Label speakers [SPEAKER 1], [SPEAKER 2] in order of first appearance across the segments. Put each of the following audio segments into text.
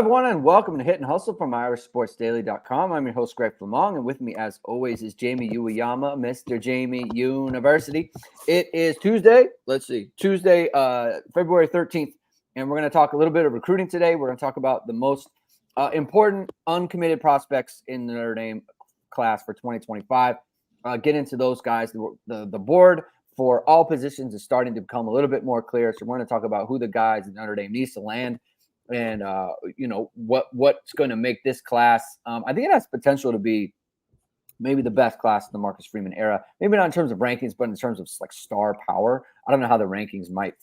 [SPEAKER 1] everyone, and welcome to Hit and Hustle from irishsportsdaily.com. I'm your host, Greg Flamong, and with me, as always, is Jamie Uwayama, Mr. Jamie University. It is Tuesday, Tuesday, February 13th, and we're going to talk a little bit of recruiting today. We're going to talk about the most important uncommitted prospects in the Notre Dame class for 2025. Get into those guys. The board for all positions is starting to become a little bit more clear, so we're going to talk about who the guys that Notre Dame needs to land. And, what's going to make this class, I think it has potential to be maybe the best class in the Marcus Freeman era. Maybe not in terms of rankings, but in terms of like star power. I don't know how the rankings might,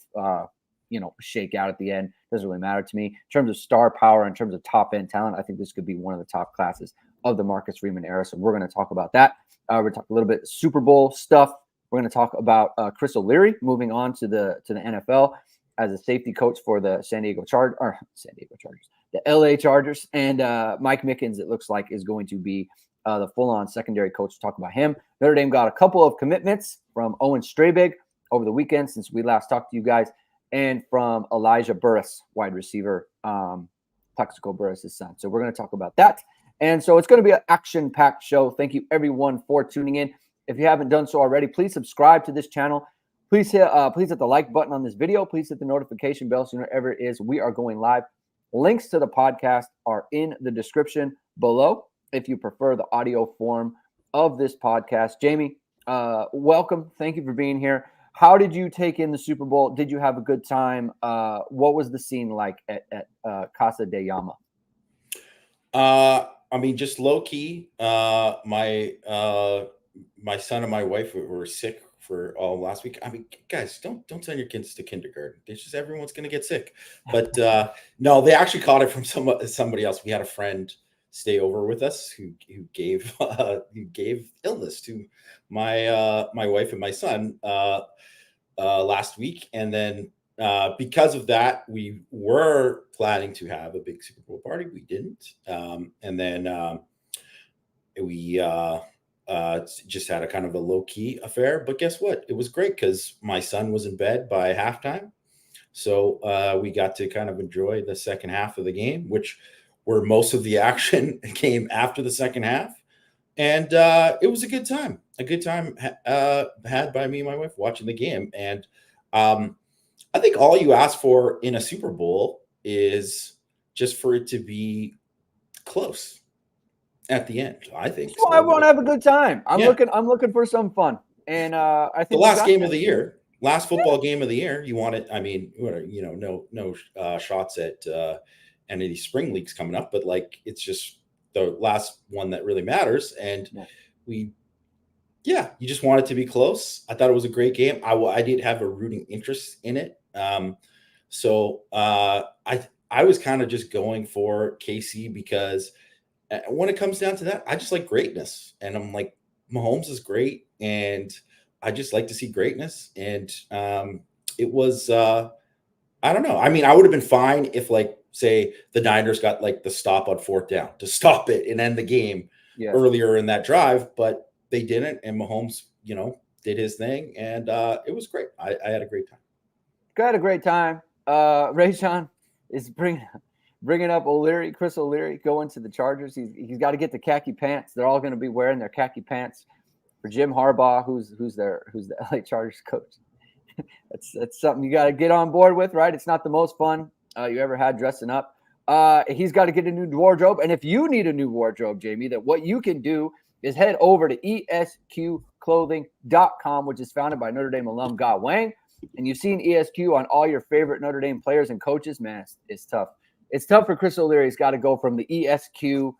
[SPEAKER 1] shake out at the end. Doesn't really matter to me. In terms of star power, in terms of top end talent, I think this could be one of the top classes of the Marcus Freeman era. So we're going to talk about that. We're going to talk a little bit Super Bowl stuff. We're going to talk about Chris O'Leary moving on to the NFL as a safety coach for the the LA Chargers, and Mike Mickens, it looks like, is going to be the full-on secondary coach. We'll talk about him. Notre Dame got a couple of commitments from Owen Strebig over the weekend since we last talked to you guys, and from Elijah Burress, wide receiver, Plexico Burress' son. So we're going to talk about that. And so it's going to be an action-packed show. Thank you, everyone, for tuning in. If you haven't done so already, please subscribe to this channel. Please hit the like button on this video. Please hit the notification bell so whenever it is we are going live. Links to the podcast are in the description below if you prefer the audio form of this podcast. Jamie, welcome. Thank you for being here. How did you take in the Super Bowl? Did you have a good time? What was the scene like at Casa de Llama?
[SPEAKER 2] Just low key. My son and my wife were sick for all last week. Guys, don't send your kids to kindergarten. It's just everyone's going to get sick. But no, they actually caught it from somebody else. We had a friend stay over with us who gave illness to my wife and my son last week, and then because of that, we were planning to have a big Super Bowl party. We didn't, and then we just had a kind of a low-key affair. But guess what? It was great because my son was in bed by halftime. So we got to kind of enjoy the second half of the game, where most of the action came after the second half. And it was a good time had by me and my wife watching the game. And I think all you ask for in a Super Bowl is just for it to be close at the end. I think
[SPEAKER 1] so. I want to have a good time. I'm looking for some fun. And I think
[SPEAKER 2] the last game of the year, last football game of the year, you want it. I mean, no shots at any of these spring leagues coming up, but like it's just the last one that really matters. And you just want it to be close. I thought it was a great game. I did have a rooting interest in it. So I was kind of just going for KC because when it comes down to that, I just like greatness. And I'm like, Mahomes is great. And I just like to see greatness. And it was, I don't know. I mean, I would have been fine if, like, say the Niners got like the stop on fourth down to stop it and end the game earlier in that drive, but they didn't. And Mahomes, did his thing. And it was great. I had a great time.
[SPEAKER 1] Got a great time. Rayshon is bringing up O'Leary, Chris O'Leary, going to the Chargers. He's got to get the khaki pants. They're all going to be wearing their khaki pants for Jim Harbaugh, who's the LA Chargers coach. That's something you got to get on board with, right? It's not the most fun you ever had dressing up. He's got to get a new wardrobe, and if you need a new wardrobe, Jamie, that what you can do is head over to esqclothing.com, which is founded by Notre Dame alum Ga Wang, and you've seen ESQ on all your favorite Notre Dame players and coaches. Man, it's tough. It's tough for Chris O'Leary. He's got to go from the ESQ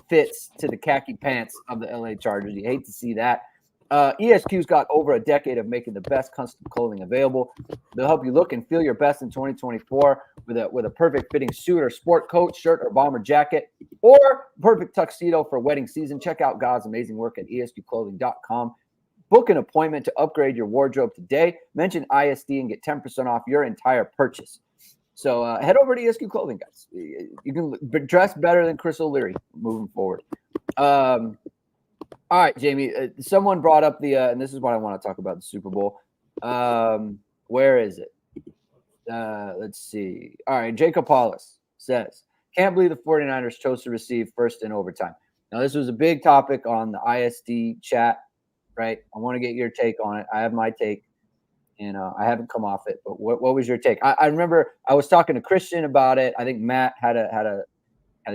[SPEAKER 1] fits to the khaki pants of the LA Chargers. You hate to see that. ESQ's got over a decade of making the best custom clothing available. They'll help you look and feel your best in 2024 with a perfect fitting suit or sport coat, shirt or bomber jacket, or perfect tuxedo for wedding season. Check out God's amazing work at esqclothing.com. Book an appointment to upgrade your wardrobe today. Mention ISD and get 10% off your entire purchase. So head over to ESQ Clothing, guys. You can dress better than Chris O'Leary moving forward. All right, Jamie. Someone brought up and this is what I want to talk about, the Super Bowl. Where is it? Let's see. All right, Jacob Hollis says, Can't believe the 49ers chose to receive first in overtime. Now, this was a big topic on the ISD chat, right? I want to get your take on it. I have my take, and I haven't come off it. But what was your take? I remember I was talking to Christian about it. I think Matt had a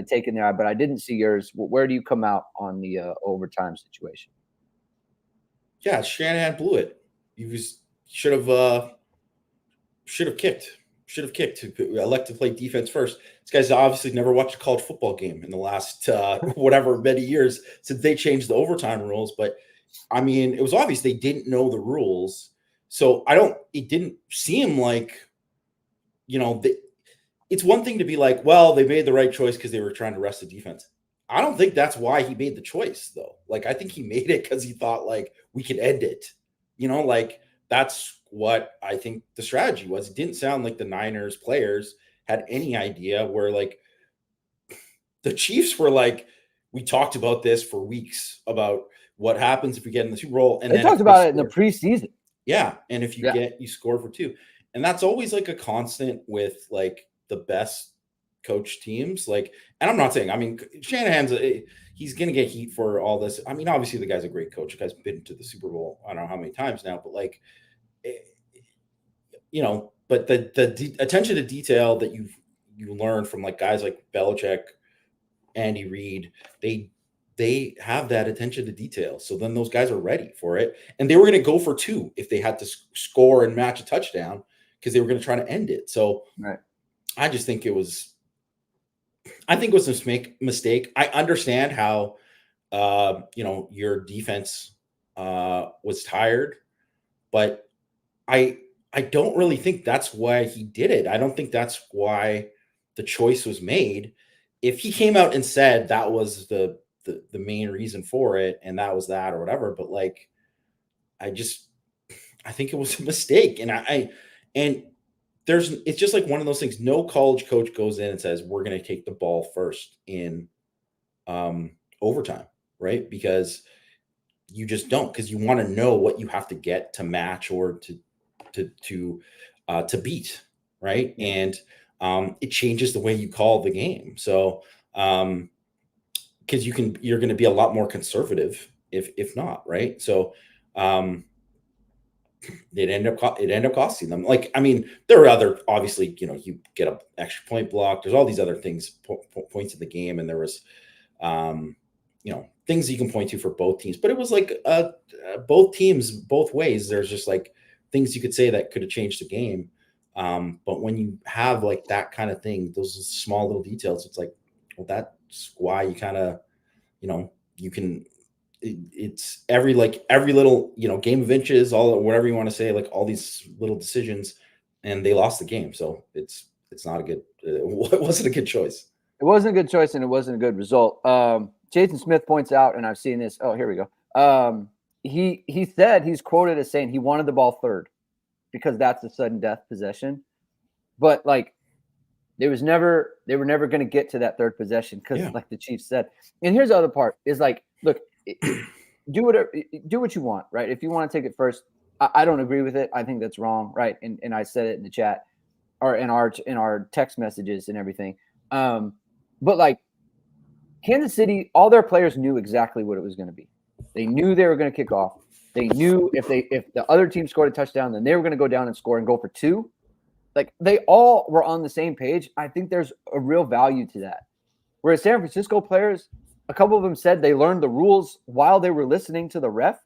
[SPEAKER 1] take in there, but I didn't see yours. Where do you come out on the overtime situation?
[SPEAKER 2] Yeah, Shanahan blew it. He should have kicked. Should have kicked. Elect to play defense first. This guy's obviously never watched a college football game in the last whatever many years since they changed the overtime rules. But I mean, it was obvious they didn't know the rules. So it didn't seem like, it's one thing to be like, well, they made the right choice because they were trying to rest the defense. I don't think that's why he made the choice, though. Like, I think he made it because he thought, like, we could end it. Like, that's what I think the strategy was. It didn't sound like the Niners players had any idea where, like, the Chiefs were like, we talked about this for weeks about what happens if we get in the Super Bowl. And
[SPEAKER 1] they talked about it in the preseason.
[SPEAKER 2] Yeah. And if you score for 2. And that's always like a constant with like the best coach teams. Like, and I'm not saying, I mean, Shanahan's he's going to get heat for all this. I mean, obviously the guy's a great coach. The guy's been to the Super Bowl, I don't know how many times now, but like, but the attention to detail that you learn from like guys like Belichick, Andy Reid, they have that attention to detail. So then those guys are ready for it. And they were going to go for 2 if they had to score and match a touchdown because they were going to try to end it. So
[SPEAKER 1] right.
[SPEAKER 2] I just think it was a mistake. I understand how, your defense was tired, but I don't really think that's why he did it. I don't think that's why the choice was made. If he came out and said that was the main reason for it and that was that or whatever, but like, I think it was a mistake. And it's just like one of those things. No college coach goes in and says, we're going to take the ball first in overtime, right? Because you just don't, because you want to know what you have to get to match or to beat, right? And it changes the way you call the game. So, because you're going to be a lot more conservative if not, right? So, it ended up costing them. Like, I mean, there were other, obviously, you get an extra point block. There's all these other things, points in the game, and there was, things you can point to for both teams. But it was like both teams, both ways. There's just like things you could say that could have changed the game. But when you have like that kind of thing, those small little details, it's like, well, that's why you kind of, you can. It's every little game of inches, all whatever you want to say, like all these little decisions, and they lost the game. So it's not a good. It wasn't a good choice.
[SPEAKER 1] It wasn't a good choice, and it wasn't a good result. Jason Smith points out, and I've seen this. Oh, here we go. He said, he's quoted as saying he wanted the ball third because that's the sudden death possession, but like they were never going to get to that third possession because like the Chiefs said. And here's the other part is like, look. Do what you want, right? If you want to take it first, I don't agree with it. I think that's wrong, right? And I said it in the chat or in our text messages and everything. But like Kansas City, all their players knew exactly what it was going to be. They knew they were going to kick off. They knew if the other team scored a touchdown, then they were going to go down and score and go for 2. Like they all were on the same page. I think there's a real value to that. Whereas San Francisco players, a couple of them said they learned the rules while they were listening to the ref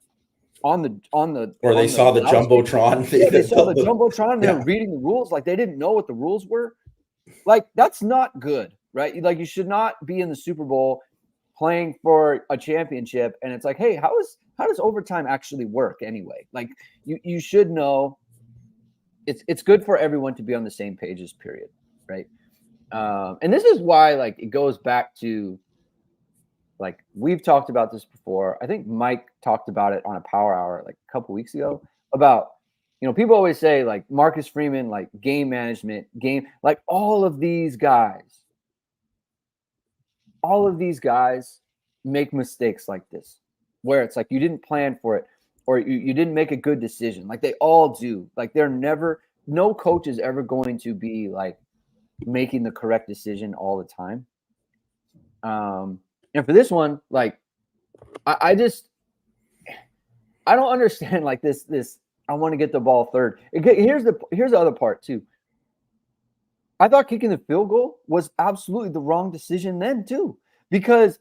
[SPEAKER 1] or they
[SPEAKER 2] saw the jumbotron.
[SPEAKER 1] They saw the jumbotron. They were reading the rules like they didn't know what the rules were. Like that's not good, right? Like you should not be in the Super Bowl playing for a championship, and it's like, hey, how does overtime actually work anyway? Like you should know. It's good for everyone to be on the same pages. Period, right? And this is why like it goes back to. Like we've talked about this before. I think Mike talked about it on a Power Hour like a couple weeks ago about, people always say like Marcus Freeman, like game management, like all of these guys make mistakes like this, where it's like you didn't plan for it or you didn't make a good decision. Like they all do. Like no coach is ever going to be like making the correct decision all the time. And for this one, like I don't understand like this I want to get the ball third. Here's the other part too. I thought kicking the field goal was absolutely the wrong decision then too, because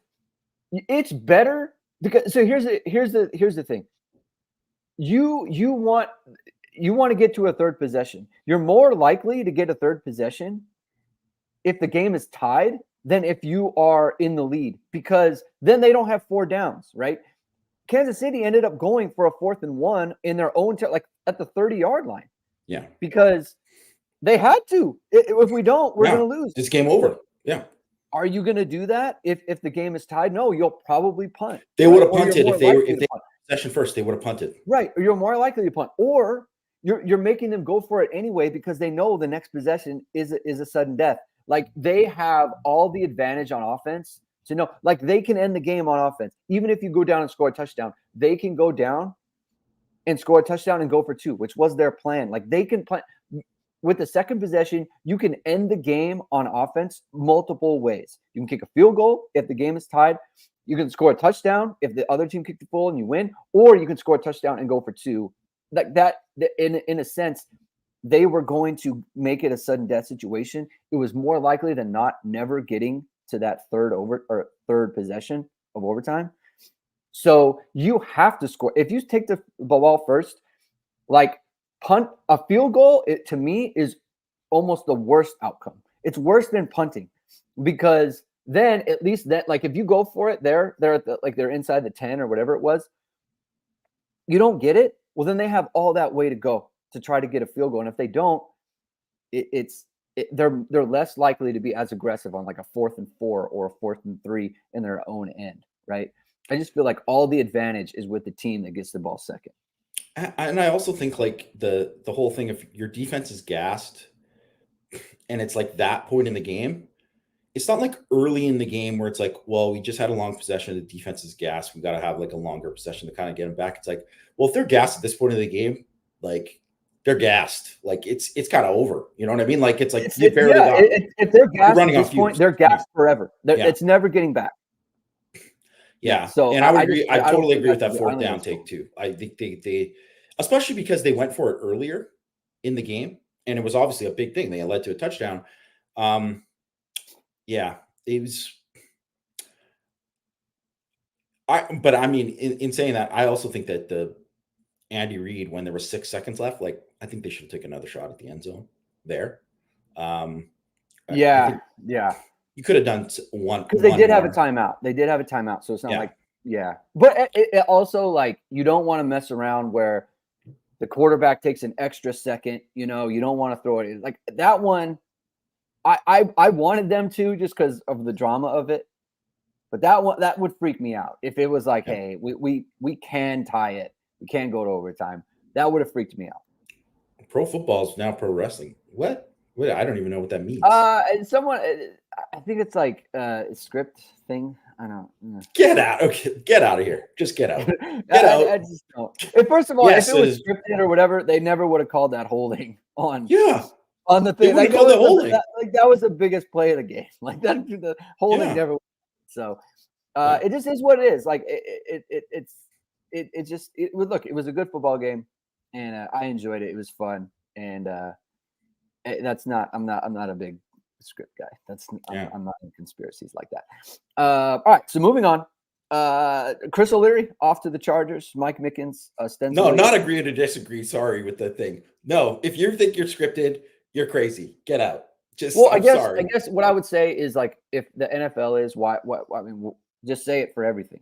[SPEAKER 1] it's better. Because so here's the thing. You want to get to a third possession. You're more likely to get a third possession if the game is tied than if you are in the lead, because then they don't have 4 downs, right? Kansas City ended up going for a 4th and 1 in their own like at the 30-yard line.
[SPEAKER 2] Yeah,
[SPEAKER 1] because they had to. If we don't, we're going to lose.
[SPEAKER 2] It's game over. Yeah.
[SPEAKER 1] Are you going to do that if the game is tied? No, you'll probably punt.
[SPEAKER 2] They would have punted if they had possession first. They would have punted.
[SPEAKER 1] Right. Or you're more likely to punt, or you're making them go for it anyway because they know the next possession is a sudden death. Like they have all the advantage on offense to know, like they can end the game on offense. Even if you go down and score a touchdown, they can go down and score a touchdown and go for 2, which was their plan. Like they can plan with the second possession. You can end the game on offense multiple ways. You can kick a field goal if the game is tied. You can score a touchdown if the other team kicked the goal and you win, or you can score a touchdown and go for 2. Like that, in a sense, they were going to make it a sudden death situation. It was more likely than not never getting to that third possession of overtime. So you have to score. If you take the ball first, like punt, a field goal, it to me is almost the worst outcome. It's worse than punting, because then at least that, like if you go for it, they're at they're inside the 10 or whatever it was. You don't get it. Well, then they have all that way to go to try to get a field goal. And if they don't, they're less likely to be as aggressive on like a 4th and 4 or a 4th and 3 in their own end, right? I just feel like all the advantage is with the team that gets the ball second.
[SPEAKER 2] And I also think like the whole thing, if your defense is gassed and it's like that point in the game, it's not like early in the game where it's like, well, we just had a long possession, the defense is gassed, we got to have like a longer possession to kind of get them back. It's like, well, if they're gassed at this point in the game, like they're gassed, like it's kind of over. You know what I mean? Like it's like if
[SPEAKER 1] they're gassed at this point, they're gassed forever. It's never getting back.
[SPEAKER 2] Yeah. So and I would agree. I totally agree with that 4th down take too. I think they especially because they went for it earlier in the game, and it was obviously a big thing. They led to a touchdown. Yeah, it was. But I mean, in saying that, I also think that the Andy Reid, when there was 6 seconds left, like I think they should take another shot at the end zone there.
[SPEAKER 1] Yeah.
[SPEAKER 2] You could have done one
[SPEAKER 1] because they did have a timeout. They did have a timeout, so it's not like But it also like you don't want to mess around where the quarterback takes an extra second. You know, you don't want to throw it like that one. I wanted them to just because of the drama of it, but that would freak me out if it was like, hey, we can tie it, we can go to overtime. That would have freaked me out.
[SPEAKER 2] Pro football is now pro wrestling. What? I don't even know what that means.
[SPEAKER 1] And someone, I think it's like a script thing. I don't know.
[SPEAKER 2] Get out. Okay, get out of here. Just get out. Get out.
[SPEAKER 1] I just don't. First of all, if it was scripted or whatever, they never would have called that holding on.
[SPEAKER 2] Yeah.
[SPEAKER 1] On the thing.
[SPEAKER 2] Like, that holding.
[SPEAKER 1] That was the biggest play of the game. Like that, the holding never. So it just is what it is. Like it was a good football game, and I enjoyed it. It was fun, and I'm not a big script guy. I'm not in conspiracies like that. All right, so moving on. Chris O'Leary off to the Chargers. Mike Mickens,
[SPEAKER 2] No, not agree to disagree. Sorry with the thing. No, if you think you're scripted, you're crazy. Get out.
[SPEAKER 1] I guess what I would say is like if the NFL is why I mean just say it for everything.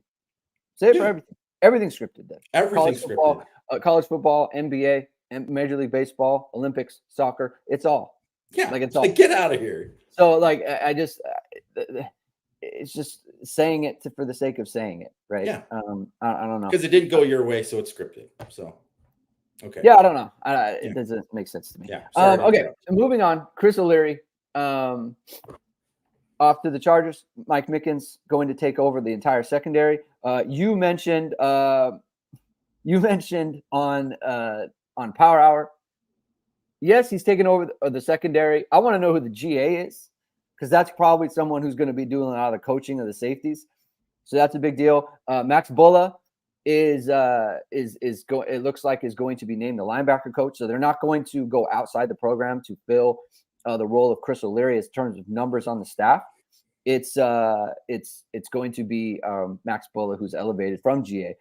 [SPEAKER 1] Say it for everything. Everything's scripted then.
[SPEAKER 2] Everything's scripted.
[SPEAKER 1] College football, NBA, and Major League Baseball, Olympics, soccer. It's all.
[SPEAKER 2] Yeah.
[SPEAKER 1] Like it's all.
[SPEAKER 2] Like, get out of here.
[SPEAKER 1] So like I just it's just saying it for the sake of saying it, right?
[SPEAKER 2] Yeah.
[SPEAKER 1] I don't know
[SPEAKER 2] because it didn't go your way, so it's scripted. So. Okay.
[SPEAKER 1] Yeah, I don't know. It doesn't make sense to me.
[SPEAKER 2] Yeah.
[SPEAKER 1] Okay. So moving on. Chris O'Leary, off to the Chargers. Mike Mickens going to take over the entire secondary. You mentioned on Power Hour yes, he's taking over the secondary. I want to know who the GA is, because that's probably someone who's going to be doing a lot of the coaching of the safeties. So that's a big deal. Max Bulla is going. It looks like is going to be named the linebacker coach. So they're not going to go outside the program to fill the role of Chris O'Leary in terms of numbers on the staff. It's going to be Max Bulla, who's elevated from GA.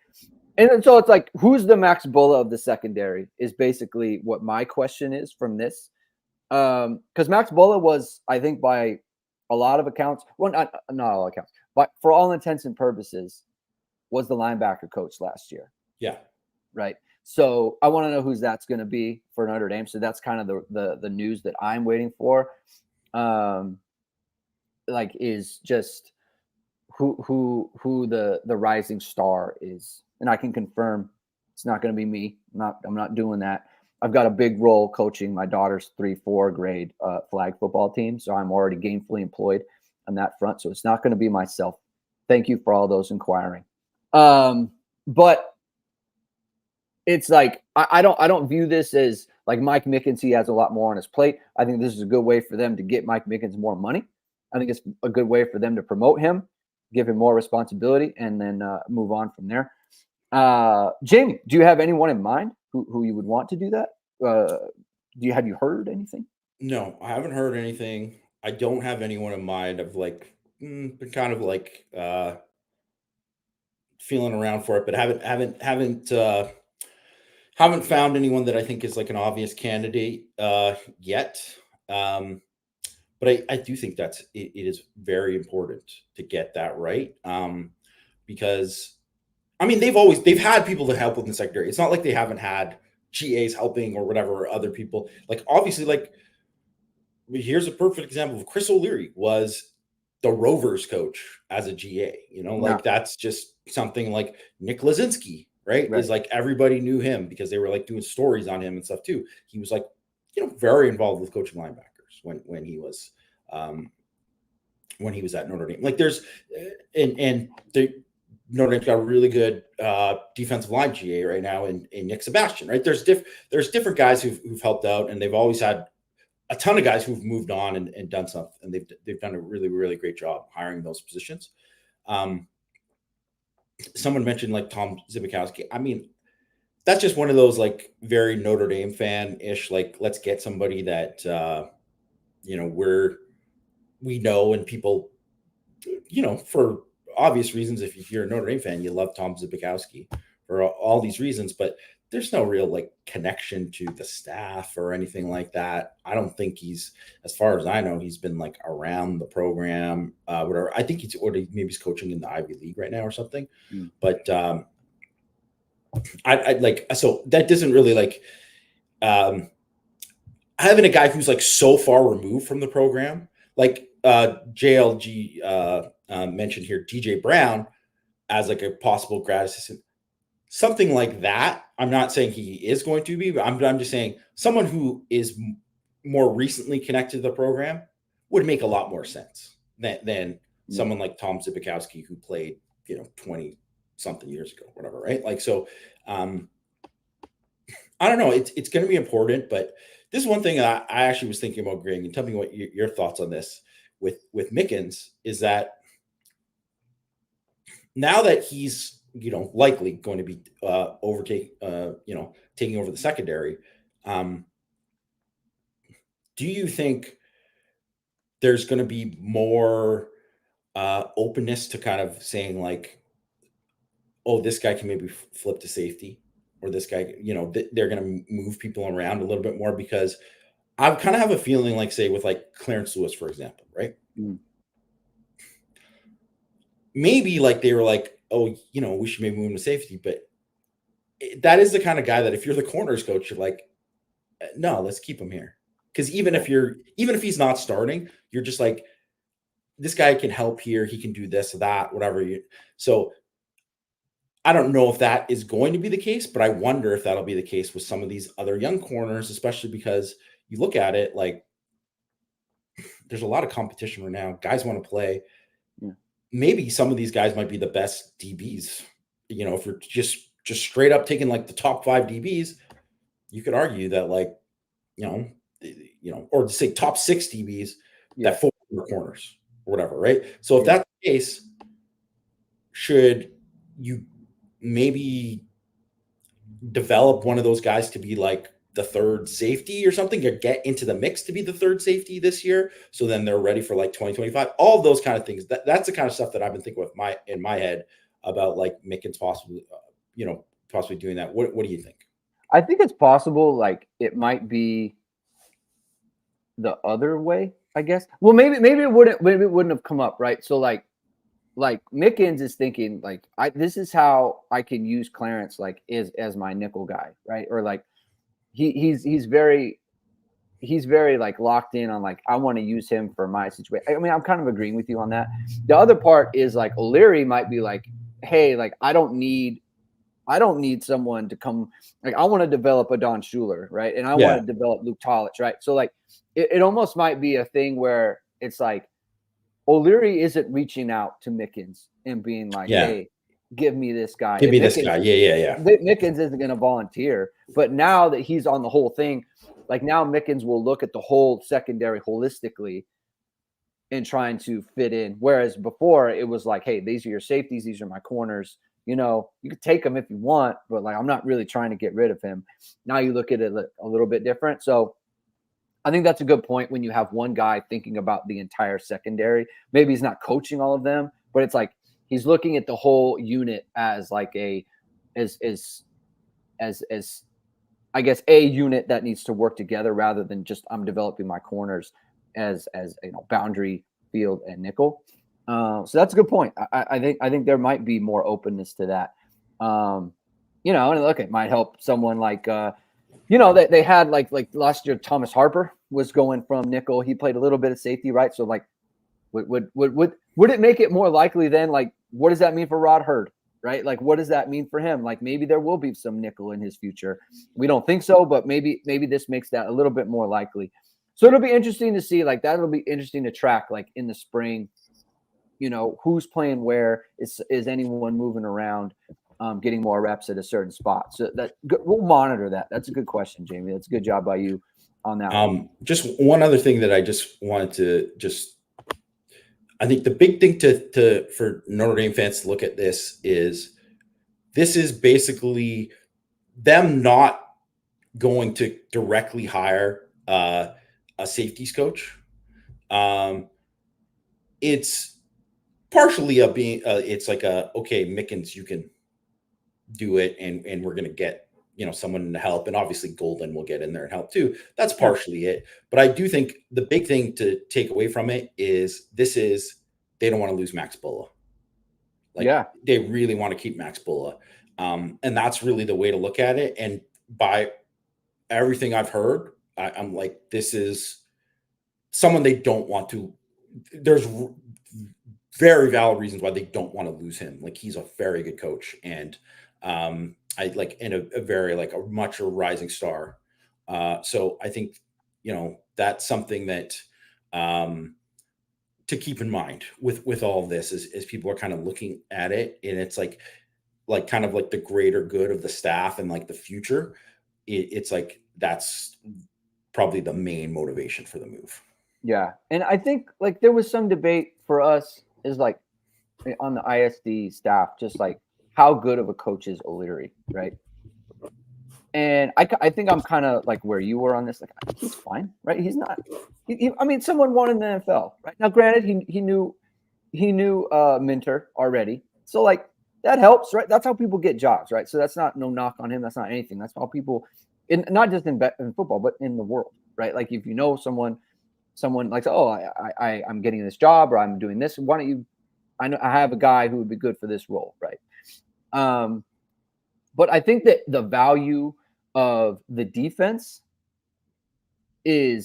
[SPEAKER 1] And so it's like, who's the Max Bulla of the secondary is basically what my question is from this. Because Max Bulla was, I think, by a lot of accounts, well, not all accounts, but for all intents and purposes, was the linebacker coach last year.
[SPEAKER 2] Yeah.
[SPEAKER 1] Right. So I want to know who's that's going to be for Notre Dame. So that's kind of the news that I'm waiting for. Like, is just who the rising star is. And I can confirm it's not going to be me. I'm not doing that. I've got a big role coaching my daughter's 3-4 grade flag football team. So I'm already gainfully employed on that front. So it's not going to be myself. Thank you for all those inquiring. But it's like, I don't view this as like Mike Mickens. He has a lot more on his plate. I think this is a good way for them to get Mike Mickens more money. I think it's a good way for them to promote him, give him more responsibility, and then move on from there. Jamie, do you have anyone in mind who you would want to do that? Have you heard anything?
[SPEAKER 2] No, I haven't heard anything. I don't have anyone in mind. I've like been kind of like feeling around for it, but haven't found anyone that I think is like an obvious candidate yet. But I do think it is very important to get that right. Because I mean, they've had people to help with the secondary. It's not like they haven't had GAs helping or whatever, or other people. Like, obviously, like, here's a perfect example of Chris O'Leary was the Rovers coach as a GA. Like, that's just something like Nick Lazinski, right? Is like, everybody knew him because they were like doing stories on him and stuff too. He was like, very involved with coaching linebackers when he was at Notre Dame. Like, there's Notre Dame's got a really good defensive line GA right now in Nick Sebastian, right? There's different guys who've helped out, and they've always had a ton of guys who've moved on and done something, and they've done a really, really great job hiring those positions. Someone mentioned like Tom Zibikowski. I mean, that's just one of those like very Notre Dame fan-ish, like, let's get somebody that we know, and people, for obvious reasons, if you're a Notre Dame fan, you love Tom Zibikowski for all these reasons, but there's no real like connection to the staff or anything like that. I don't think as far as I know, he's been like around the program, whatever. I think maybe he's coaching in the Ivy League right now or something. But I like, so that doesn't really like, having a guy who's like so far removed from the program, like JLG mentioned here, DJ Brown as like a possible grad assistant, something like that. I'm not saying he is going to be, but I'm just saying someone who is more recently connected to the program would make a lot more sense than someone like Tom Zibikowski, who played 20 something years ago, whatever, right? Like, so I don't know. It's going to be important, but this is one thing I actually was thinking about, Greg, and tell me what your thoughts on this with Mickens is that now that he's likely going to be taking over the secondary, do you think there's going to be more openness to kind of saying like, oh, this guy can maybe flip to safety, or this guy, they're going to move people around a little bit more? Because I kind of have a feeling, like, say with like Clarence Lewis, for example, right? Maybe like they were like, oh, we should maybe move him to safety, but that is the kind of guy that if you're the corners coach, you're like, no, let's keep him here. Because even if he's not starting, you're just like, this guy can help here. He can do this or that, whatever. So I don't know if that is going to be the case, but I wonder if that'll be the case with some of these other young corners, especially because you look at it like there's a lot of competition right now. Guys want to play. Maybe some of these guys might be the best DBs. If you're just straight up taking like the top 5 DBs, you could argue that like or say top 6 DBs
[SPEAKER 1] Yeah.
[SPEAKER 2] that fold in the corners or whatever, right? So if
[SPEAKER 1] Yeah.
[SPEAKER 2] that's the case, should you maybe develop one of those guys to be like the third safety or something, or get into the mix to be the third safety this year, so then they're ready for like 2025? All of those kind of things. That's the kind of stuff that I've been thinking with in my head about like Mickens possibly, possibly doing that. What do you think?
[SPEAKER 1] I think it's possible. Like it might be the other way, I guess. Well, maybe it wouldn't have come up, right? So like Mickens is thinking like this is how I can use Clarence like as my nickel guy, right? Or like he's very like locked in on like I want to use him for my situation. I mean, I'm kind of agreeing with you on that. The other part is like O'Leary might be like, hey, like I don't need someone to come. Like I want to develop a Don Schuler, right? And I want to develop Luke Tolich, right? So like it almost might be a thing where it's like O'Leary isn't reaching out to Mickens and being like, hey, give me this guy.
[SPEAKER 2] Give me this guy. Yeah.
[SPEAKER 1] Mickens isn't going to volunteer. But now that he's on the whole thing, like now Mickens will look at the whole secondary holistically and trying to fit in. Whereas before it was like, hey, these are your safeties. These are my corners. You could take him if you want, but like, I'm not really trying to get rid of him. Now you look at it a little bit different. So I think that's a good point when you have one guy thinking about the entire secondary. Maybe he's not coaching all of them, but it's like he's looking at the whole unit as like as I guess a unit that needs to work together rather than just I'm developing my corners as boundary, field, and nickel. So that's a good point. I think there might be more openness to that. And look, it might help someone like they had like last year Thomas Harper was going from nickel. He played a little bit of safety, right? So like would it make it more likely then, like what does that mean for Rod Hurd, right? Like what does that mean for him? Like maybe there will be some nickel in his future. We don't think so, but maybe this makes that a little bit more likely. So it'll be interesting to see, like that'll be interesting to track like in the spring, who's playing where, is anyone moving around, getting more reps at a certain spot. So that we'll monitor that. That's a good question, Jamie. That's a good job by you on that.
[SPEAKER 2] Just one other thing that I just wanted to I think the big thing for Notre Dame fans to look at this is basically them not going to directly hire a safeties coach. It's partially it's like okay, Mickens, you can do it, and we're gonna get someone to help, and obviously Golden will get in there and help too. That's partially it, but I do think the big thing to take away from it is they don't want to lose Max Bulla. They really want to keep Max Bulla, and that's really the way to look at it. And by everything I've heard, I'm like, this is someone they don't want to. There's very valid reasons why they don't want to lose him. Like he's a very good coach, and I like in a very like a much a rising star. So I think that's something that to keep in mind with all of this is people are kind of looking at it, and it's like kind of like the greater good of the staff and like the future. It's like that's probably the main motivation for the move.
[SPEAKER 1] Yeah, and I think like there was some debate for us is like on the ISD staff, just like how good of a coach is O'Leary, right? And I think I'm kind of like where you were on this. Like he's fine, right? He's not. I mean, someone won in the NFL, right? Now, granted, he knew Minter already, so like that helps, right? That's how people get jobs, right? So that's not no knock on him. That's not anything. That's how people, not just in football, but in the world, right? Like if you know someone like, oh, I'm getting this job or I'm doing this. Why don't you? I have a guy who would be good for this role, right? But I think that the value of the defense and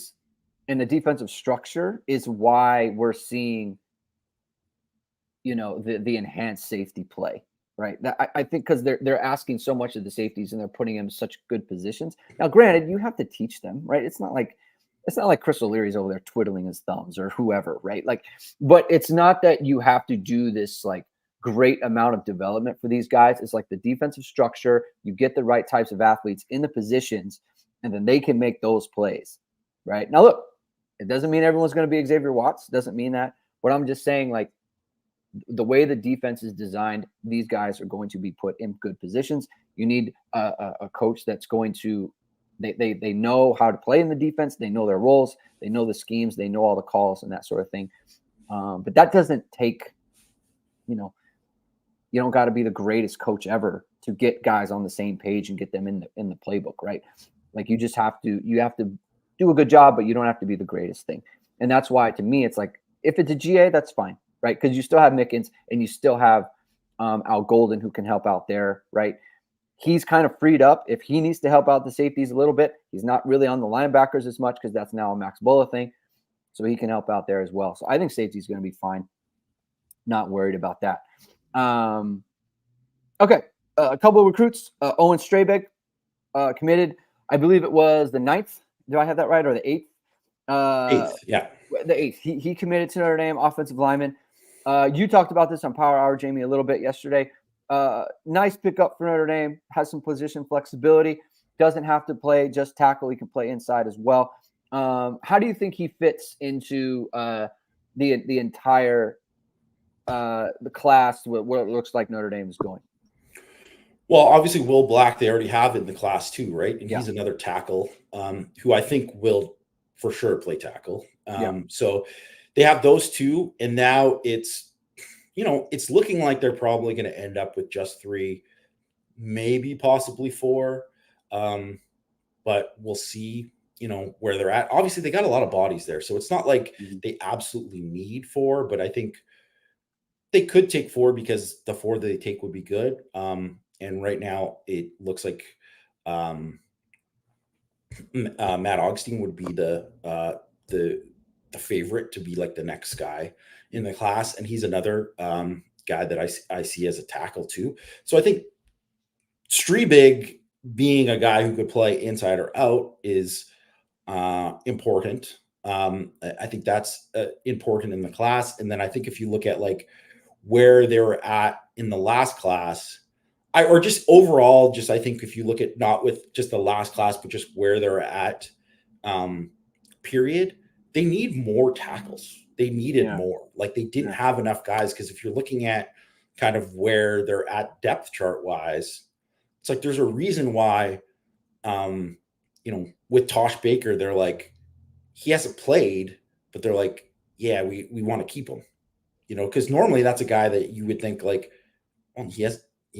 [SPEAKER 1] the defensive structure is why we're seeing, the enhanced safety play, right? I think because they're asking so much of the safeties and they're putting them in such good positions. Now, granted, you have to teach them, right? It's not like Chris O'Leary's over there twiddling his thumbs or whoever, right? Like, but it's not that you have to do this like great amount of development for these guys. It's like the defensive structure, you get the right types of athletes in the positions, and then they can make those plays, right? Now, look, it doesn't mean everyone's going to be Xavier Watts. Doesn't mean that. But I'm just saying, like, the way the defense is designed, these guys are going to be put in good positions. You need a coach that's going to they know how to play in the defense. They know their roles. They know the schemes. They know all the calls and that sort of thing. But that doesn't take, you don't got to be the greatest coach ever to get guys on the same page and get them in the playbook, right? Like you have to do a good job, but you don't have to be the greatest thing. And that's why, to me, it's like, if it's a GA, that's fine, right? Because you still have Mickens and you still have Al Golden who can help out there, right? He's kind of freed up if he needs to help out the safeties a little bit. He's not really on the linebackers as much because that's now a Max Bola thing. So he can help out there as well. So I think safety is going to be fine. Not worried about that. Okay. A couple of recruits. Owen Strebig committed. I believe it was the 9th. Do I have that right? Or the 8th?
[SPEAKER 2] 8th, yeah.
[SPEAKER 1] The 8th. He committed to Notre Dame, offensive lineman. You talked about this on Power Hour, Jamie, a little bit yesterday. Nice pickup for Notre Dame. Has some position flexibility. Doesn't have to play just tackle. He can play inside as well. How do you think he fits into the entire the class, what it looks like Notre Dame is going?
[SPEAKER 2] Well, obviously Will Black, they already have in the class too, right? And
[SPEAKER 1] Yeah.
[SPEAKER 2] he's another tackle who I think will for sure play tackle. So they have those two, and now it's looking like they're probably going to end up with just 3, maybe possibly 4. But we'll see, where they're at. Obviously, they got a lot of bodies there, so it's not like they absolutely need 4, but I think they could take 4 because the 4 that they take would be good. And right now it looks like Matt Augustine would be the favorite to be like the next guy in the class, and he's another guy that I see as a tackle too. So I think Strebig being a guy who could play inside or out is important. I think that's important in the class. And then I think if you look at like where they were at in the last class, or just overall, just I think if you look at not with just the last class, but just where they're at, period, they need more tackles. They needed more. Like they didn't have enough guys, because if you're looking at kind of where they're at depth chart wise, it's like there's a reason why, with Tosh Baker, they're like, he hasn't played, but they're like, yeah, we want to keep him, because normally that's a guy that you would think like, well, he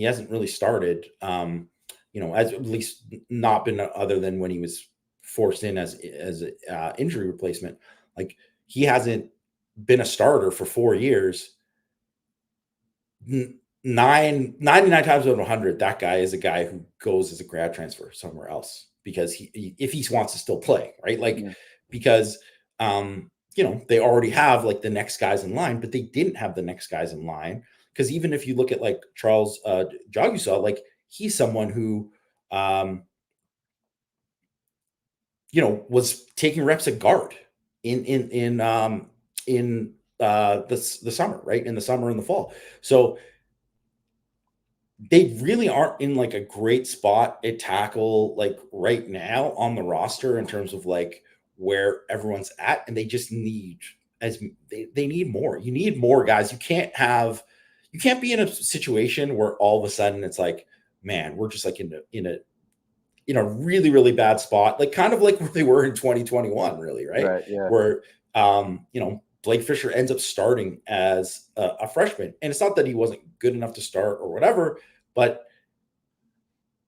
[SPEAKER 2] hasn't really started, as at least not been other than when he was forced in as an injury replacement. Like he hasn't been a starter for 4 years. 99 times out of 100, that guy is a guy who goes as a grad transfer somewhere else because if he wants to still play, right? Like, because, they already have like the next guys in line, but they didn't have the next guys in line. Because even if you look at like Charles Jagusa, like he's someone who, was taking reps at guard in the summer, right? In the summer and the fall. So they really aren't in like a great spot at tackle, like right now on the roster in terms of like where everyone's at. And they just need, they need more. You need more guys. You can't be in a situation where all of a sudden it's like, man, we're just like in a really, really bad spot, like kind of like where they were in 2021, really, right? Where Blake Fisher ends up starting as a freshman, and it's not that he wasn't good enough to start or whatever, but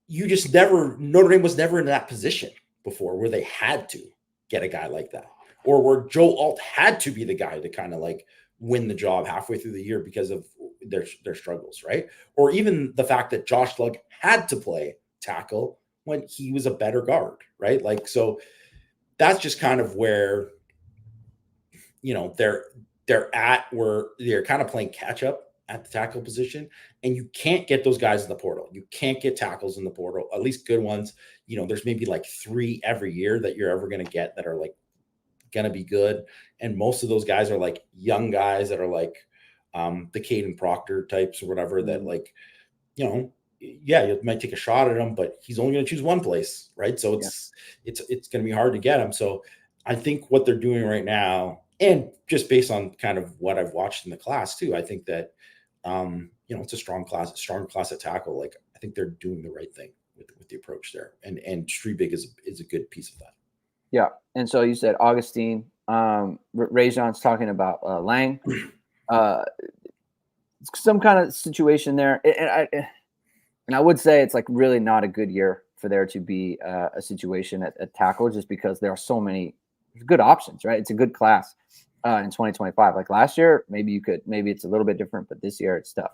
[SPEAKER 2] Notre Dame was never in that position before where they had to get a guy like that, or where Joe Alt had to be the guy to kind of like win the job halfway through the year because of their struggles, right? Or even the fact that Josh Lugg had to play tackle when he was a better guard, right? Like, so that's just kind of where, they're at, where they're kind of playing catch up at the tackle position, and you can't get those guys in the portal. You can't get tackles in the portal, at least good ones. There's maybe like 3 every year that you're ever going to get that are like going to be good. And most of those guys are like young guys that are like the Caden Proctor types or whatever, that like, yeah, you might take a shot at him, but he's only going to choose one place, right? So it's going to be hard to get him. So I think what they're doing right now, and just based on kind of what I've watched in the class too, I think that it's a strong class at tackle. Like I think they're doing the right thing with the approach there, and Strebig is a good piece of that.
[SPEAKER 1] Yeah, and so you said Augustine. Rajon's talking about Lang. Some kind of situation there, and I would say it's like really not a good year for there to be a situation at tackle, just because there are so many good options, right? It's a good class in 2025. Like last year, maybe it's a little bit different, but this year it's tough.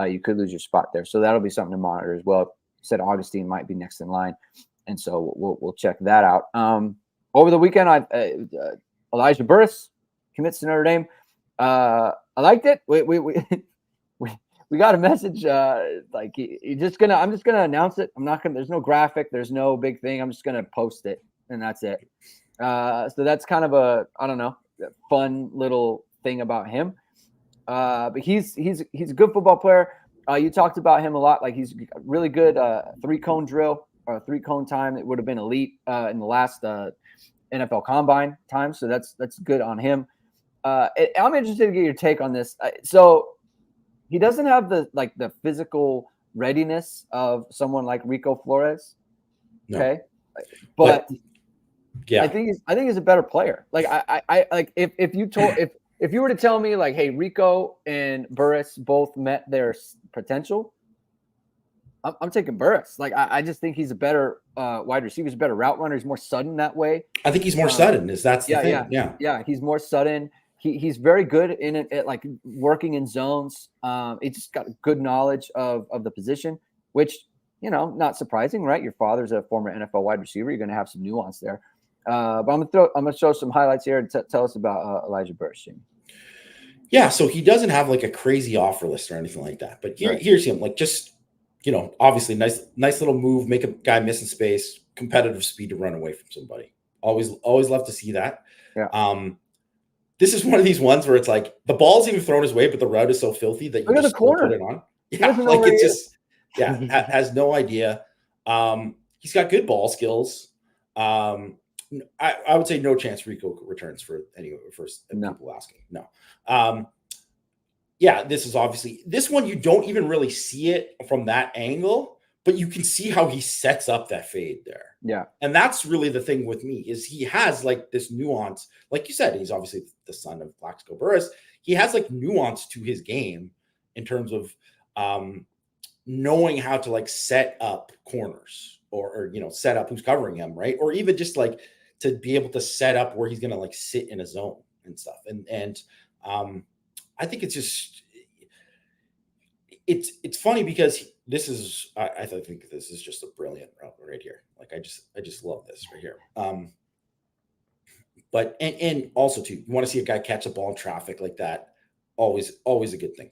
[SPEAKER 1] You could lose your spot there, so that'll be something to monitor as well. You said Augustine might be next in line, and so we'll check that out. Over the weekend, Elijah Burress commits to Notre Dame. I liked it. We got a message like I'm just gonna announce it. I'm not gonna. There's no graphic. There's no big thing. I'm just gonna post it, and that's it. So that's kind of a fun little thing about him. But he's a good football player. You talked about him a lot. Like he's really good 3-cone drill or 3-cone time. It would have been elite in the last NFL Combine time. So that's good on him. I'm interested to get your take on this. So he doesn't have the physical readiness of someone like Rico Flores.
[SPEAKER 2] No.
[SPEAKER 1] Okay, but
[SPEAKER 2] yeah,
[SPEAKER 1] I think he's a better player. Like I like if you were to tell me like, hey, Rico and Burress both met their potential, I'm taking Burress. Like I just think he's a better wide receiver. He's a better route runner. He's more sudden that way.
[SPEAKER 2] I think he's more sudden. That's the thing.
[SPEAKER 1] Yeah. He's more sudden. He's very good in it, at like working in zones. He's just got good knowledge of the position, which, not surprising, right? Your father's a former NFL wide receiver. You're going to have some nuance there. But I'm gonna show some highlights here and tell us about Elijah Burress.
[SPEAKER 2] Yeah, so he doesn't have like a crazy offer list or anything like that. But here's him, like just obviously nice little move, make a guy miss in space, competitive speed to run away from somebody. Always love to see that.
[SPEAKER 1] Yeah.
[SPEAKER 2] This is one of these ones where it's like the ball's even thrown his way, but the route is so filthy that you just put it on. Yeah, like it's just has no idea. He's got good ball skills. I would say no chance Rico returns for people asking. No. This is obviously this one. You don't even really see it from that angle, but you can see how he sets up that fade there.
[SPEAKER 1] Yeah.
[SPEAKER 2] And that's really the thing with me is he has like this nuance. Like you said, he's obviously the son of Plaxico Burress. He has like nuance to his game in terms of knowing how to like set up corners or set up who's covering him, right? Or even just like to be able to set up where he's going to like sit in a zone and stuff. And I think it's just it's funny because I think this is just a brilliant route right here. Like I just love this right here. But and also too, you want to see a guy catch a ball in traffic like that. Always a good thing.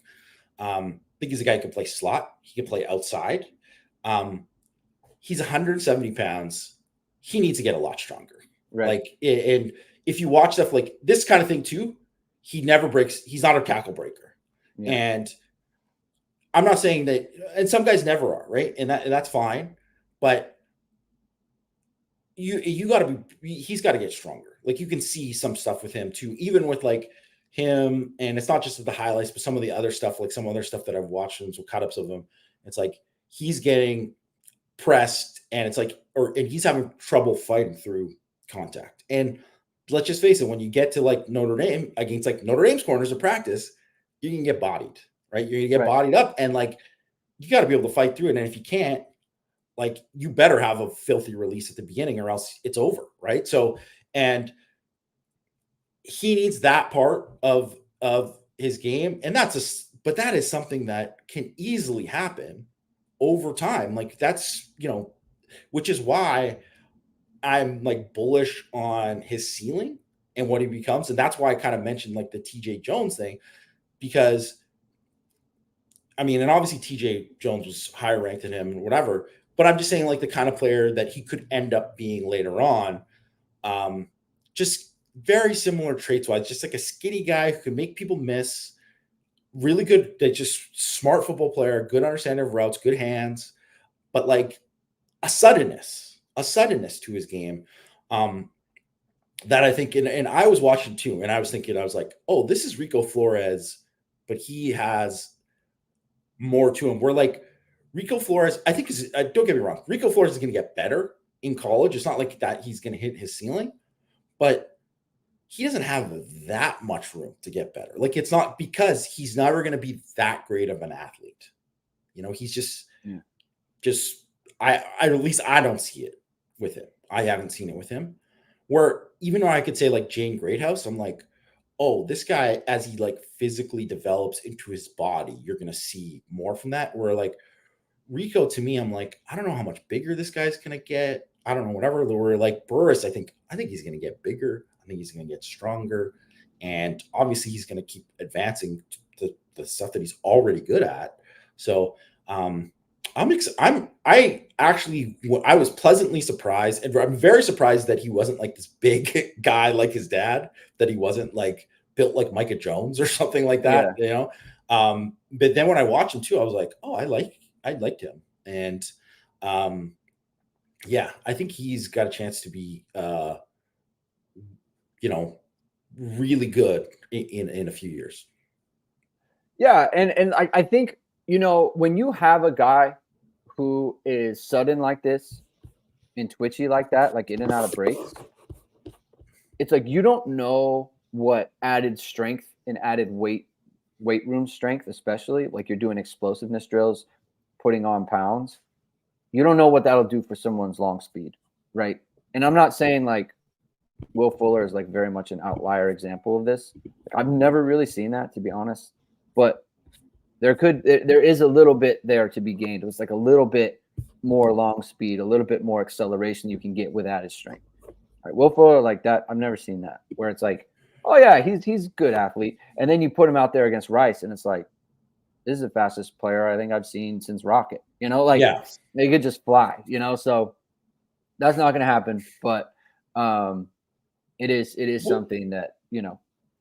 [SPEAKER 2] I think he's a guy who can play slot. He can play outside. He's 170 pounds. He needs to get a lot stronger.
[SPEAKER 1] Right.
[SPEAKER 2] Like, and if you watch stuff like this kind of thing too, he never breaks. He's not a tackle breaker. Yeah. And I'm not saying that, and some guys never are, right? And that's fine. But you got to be, he's got to get stronger. Like you can see some stuff with him too, even with like him, and it's not just the highlights, but some of the other stuff, like some other stuff that I've watched him, some cut-ups of him. It's like he's getting pressed, and it's like, and he's having trouble fighting through contact. And let's just face it, when you get to like Notre Dame, against like Notre Dame's corners of practice, you can get bodied, right? You're gonna get bodied up, and like you got to be able to fight through it. And if you can't, like you better have a filthy release at the beginning, or else it's over, right? So, and he needs that part of his game, and but that is something that can easily happen over time. Like that's which is why I'm like bullish on his ceiling and what he becomes, and that's why I kind of mentioned like the TJ Jones thing, because I mean, and obviously TJ Jones was higher ranked than him and whatever, but I'm just saying like the kind of player that he could end up being later on. Just very similar traits wise, just like a skinny guy who can make people miss, really good, just smart football player, good understanding of routes, good hands. but like a suddenness to his game. That I think, and I was watching too, and I was thinking, I was like, oh, this is Rico Flores, but he has more to him. We're like, Rico Flores, I think don't get me wrong, Rico Flores is going to get better in college. It's not like that he's going to hit his ceiling, but he doesn't have that much room to get better. Like, it's not because he's never going to be that great of an athlete. You know, he's just at least I don't see it with him. I haven't seen it with him. Where even though I could say like Jane Greathouse, I'm like, oh, this guy, as he like physically develops into his body, you're going to see more from that. Where like Rico, to me, I'm like, I don't know how much bigger this guy's going to get. I don't know, whatever. Where like Burress, I think he's going to get bigger. I think he's going to get stronger. And obviously he's going to keep advancing to the stuff that he's already good at. So, I was pleasantly surprised, and I'm very surprised that he wasn't like this big guy like his dad, that he wasn't like built like Micah Jones or something like that, you know? But then when I watched him too, I was like, oh, I liked him. And, yeah, I think he's got a chance to be, you know, really good in a few years.
[SPEAKER 1] Yeah. And I think, you know, when you have a guy who is sudden like this and twitchy like that, like in and out of breaks, it's like you don't know what added strength and added weight room strength, especially like you're doing explosiveness drills, putting on pounds. You don't know what that'll do for someone's long speed, right? And I'm not saying like Will Fuller is like very much an outlier example of this. I've never really seen that, to be honest, but there is a little bit there to be gained. It's like a little bit more long speed, a little bit more acceleration you can get with added strength. Right, Will Fuller like that, I've never seen that, where it's like, oh yeah, he's a good athlete, and then you put him out there against Rice, and it's like, this is the fastest player I think I've seen since Rocket. You know, like they could just fly. You know, so that's not going to happen. But it is something that, you know.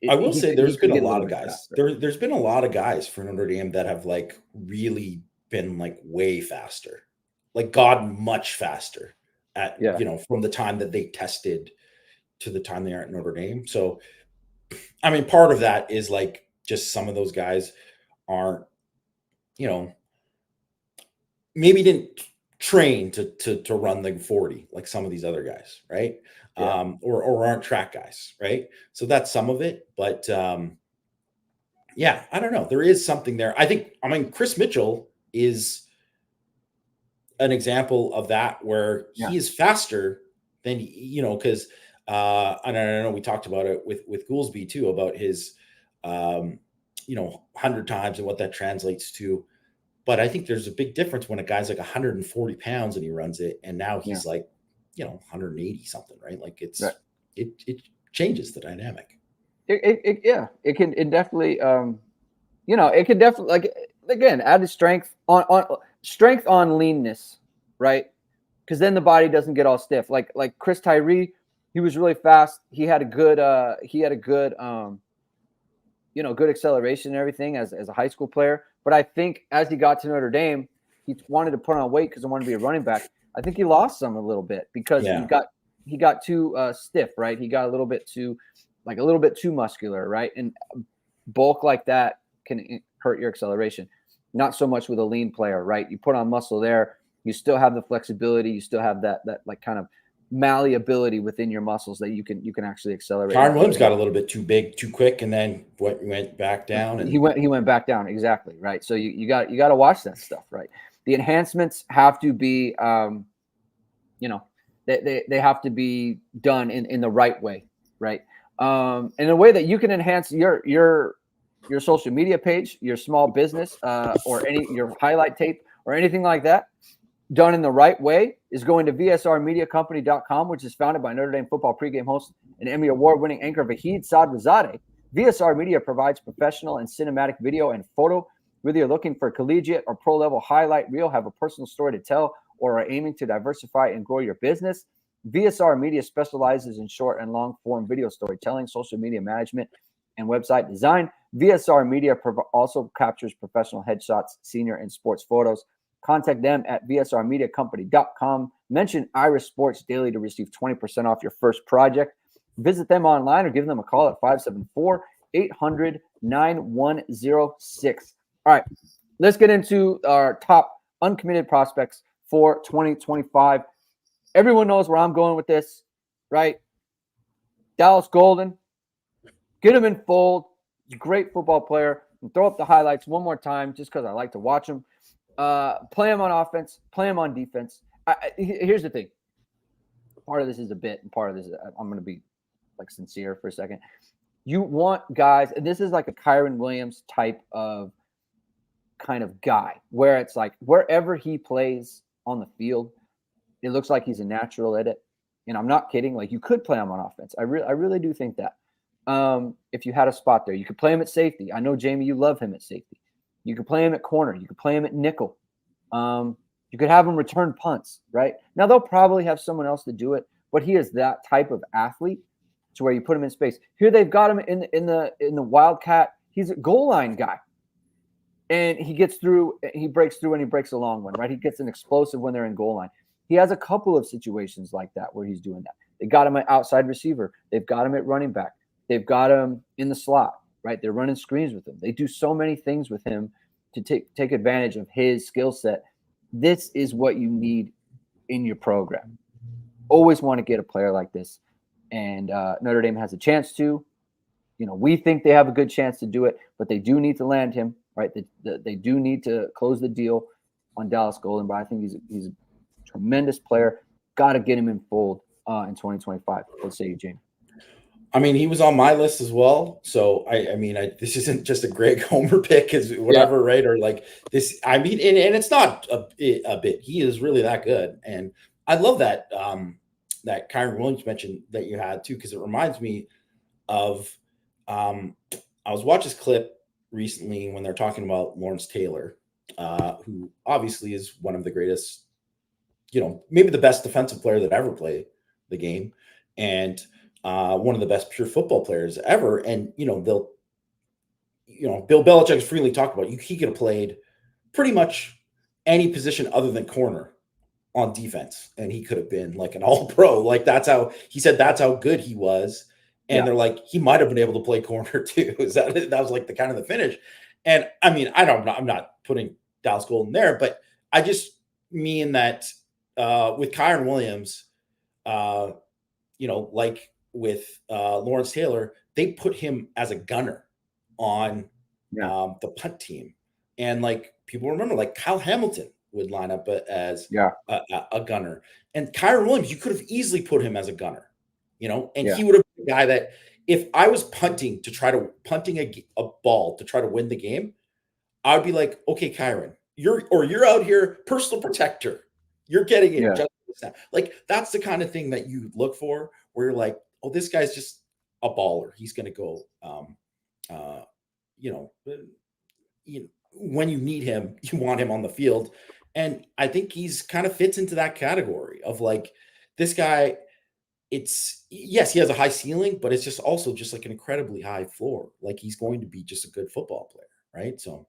[SPEAKER 2] I will say there's been a lot of guys. There's been a lot of guys for Notre Dame that have like really been like way faster, like gotten much faster at, you know, from the time that they tested to the time they are at Notre Dame. So, I mean, part of that is like just some of those guys aren't, you know, maybe didn't train to run the 40 like some of these other guys, right? Or aren't track guys, right? So that's some of it, but yeah, I don't know. There is something there. I mean, Chris Mitchell is an example of that, where he is faster than, you know, because I know we talked about it with Goolsby too, about his you know, 100 times and what that translates to. But I think there's a big difference when a guy's like 140 pounds and he runs it, and now he's like, you know, 180 something, right? Like it changes the dynamic.
[SPEAKER 1] It definitely, you know, it can definitely, like, again, added strength on leanness, right? Because then the body doesn't get all stiff. Like Chris Tyree, he was really fast. He had a good, you know, good acceleration and everything as a high school player. But I think as he got to Notre Dame, he wanted to put on weight because he wanted to be a running back. I think he lost some a little bit because he got too stiff, right? He got a little bit too muscular, right? And bulk like that can hurt your acceleration. Not so much with a lean player, right? You put on muscle there, you still have the flexibility, you still have that like kind of malleability within your muscles that you can actually accelerate.
[SPEAKER 2] Kyron Williams got a little bit too big, too quick, and then went back down. And
[SPEAKER 1] he went back down, exactly, right? So you got to watch that stuff, right? The enhancements have to be, you know, they have to be done in the right way, right? In a way that you can enhance your social media page, your small business, or your highlight tape or anything like that, done in the right way, is going to vsrmediacompany.com, which is founded by Notre Dame football pregame host and Emmy Award-winning anchor Vahid Sadrazadeh. VSR Media provides professional and cinematic video and photo. Whether you're looking for a collegiate or pro-level highlight reel, have a personal story to tell, or are aiming to diversify and grow your business, VSR Media specializes in short and long-form video storytelling, social media management, and website design. VSR Media also captures professional headshots, senior and sports photos, contact them at vsrmediacompany.com. Mention Irish Sports Daily to receive 20% off your first project. Visit them online or give them a call at 574-800-9106. All right, let's get into our top uncommitted prospects for 2025. Everyone knows where I'm going with this, right? Dallas Golden, get him in fold. Great football player. And throw up the highlights one more time just because I like to watch him. Play him on offense, play him on defense. Here's the thing. Part of this is a bit, and part of this is, I'm going to be like sincere for a second. You want guys, and this is like a Kyron Williams type of kind of guy, where it's like wherever he plays on the field, it looks like he's a natural at it. And I'm not kidding. Like, you could play him on offense. I really do think that. If you had a spot there, you could play him at safety. I know, Jamie, you love him at safety. You could play him at corner. You could play him at nickel. You could have him return punts, right? Now, they'll probably have someone else to do it, but he is that type of athlete to where you put him in space. Here they've got him in the Wildcat. He's a goal line guy. And he gets through, he breaks through, and he breaks a long one, right? He gets an explosive when they're in goal line. He has a couple of situations like that where he's doing that. They got him at outside receiver. They've got him at running back. They've got him in the slot, right? They're running screens with him. They do so many things with him to take advantage of his skill set. This is what you need in your program. Always want to get a player like this. And Notre Dame has a chance to. We think they have a good chance to do it, but they do need to land him, right? They do need to close the deal on Dallas Golden, but I think he's a tremendous player. Got to get him in fold in 2025. Let's say you, Jamie.
[SPEAKER 2] I mean, he was on my list as well. So I mean, this isn't just a Greg Homer pick, is whatever, yeah. Right? Or like this. I mean, and it's not a bit. He is really that good, and I love that that Kyron Williams mentioned that you had too, because it reminds me of I was watching this clip recently when they're talking about Lawrence Taylor, who obviously is one of the greatest, maybe the best defensive player that ever played the game, and one of the best pure football players ever. And, Bill Belichick has freely talked about, he could have played pretty much any position other than corner on defense. And he could have been like an all-pro. Like, that's how good he was. And yeah. They're like, he might've been able to play corner too. That was like the kind of the finish. And I mean, I'm not putting Dallas Golden there, but I just mean that with Kyron Williams, like with Lawrence Taylor, they put him as a gunner on the punt team. And like, people remember, like Kyle Hamilton would line up as a gunner. And Kyron Williams, you could have easily put him as a gunner, and he would have been a guy that if I was punting a ball to try to win the game, I would be like, okay, Kyron, you're out here, personal protector. You're getting it. Just like, that's the kind of thing that you look for, where you're like, oh, this guy's just a baller. He's going to go, when you need him, you want him on the field. And I think he's kind of fits into that category of like, this guy, yes, he has a high ceiling, but it's just also just like an incredibly high floor. Like, he's going to be just a good football player. Right. So.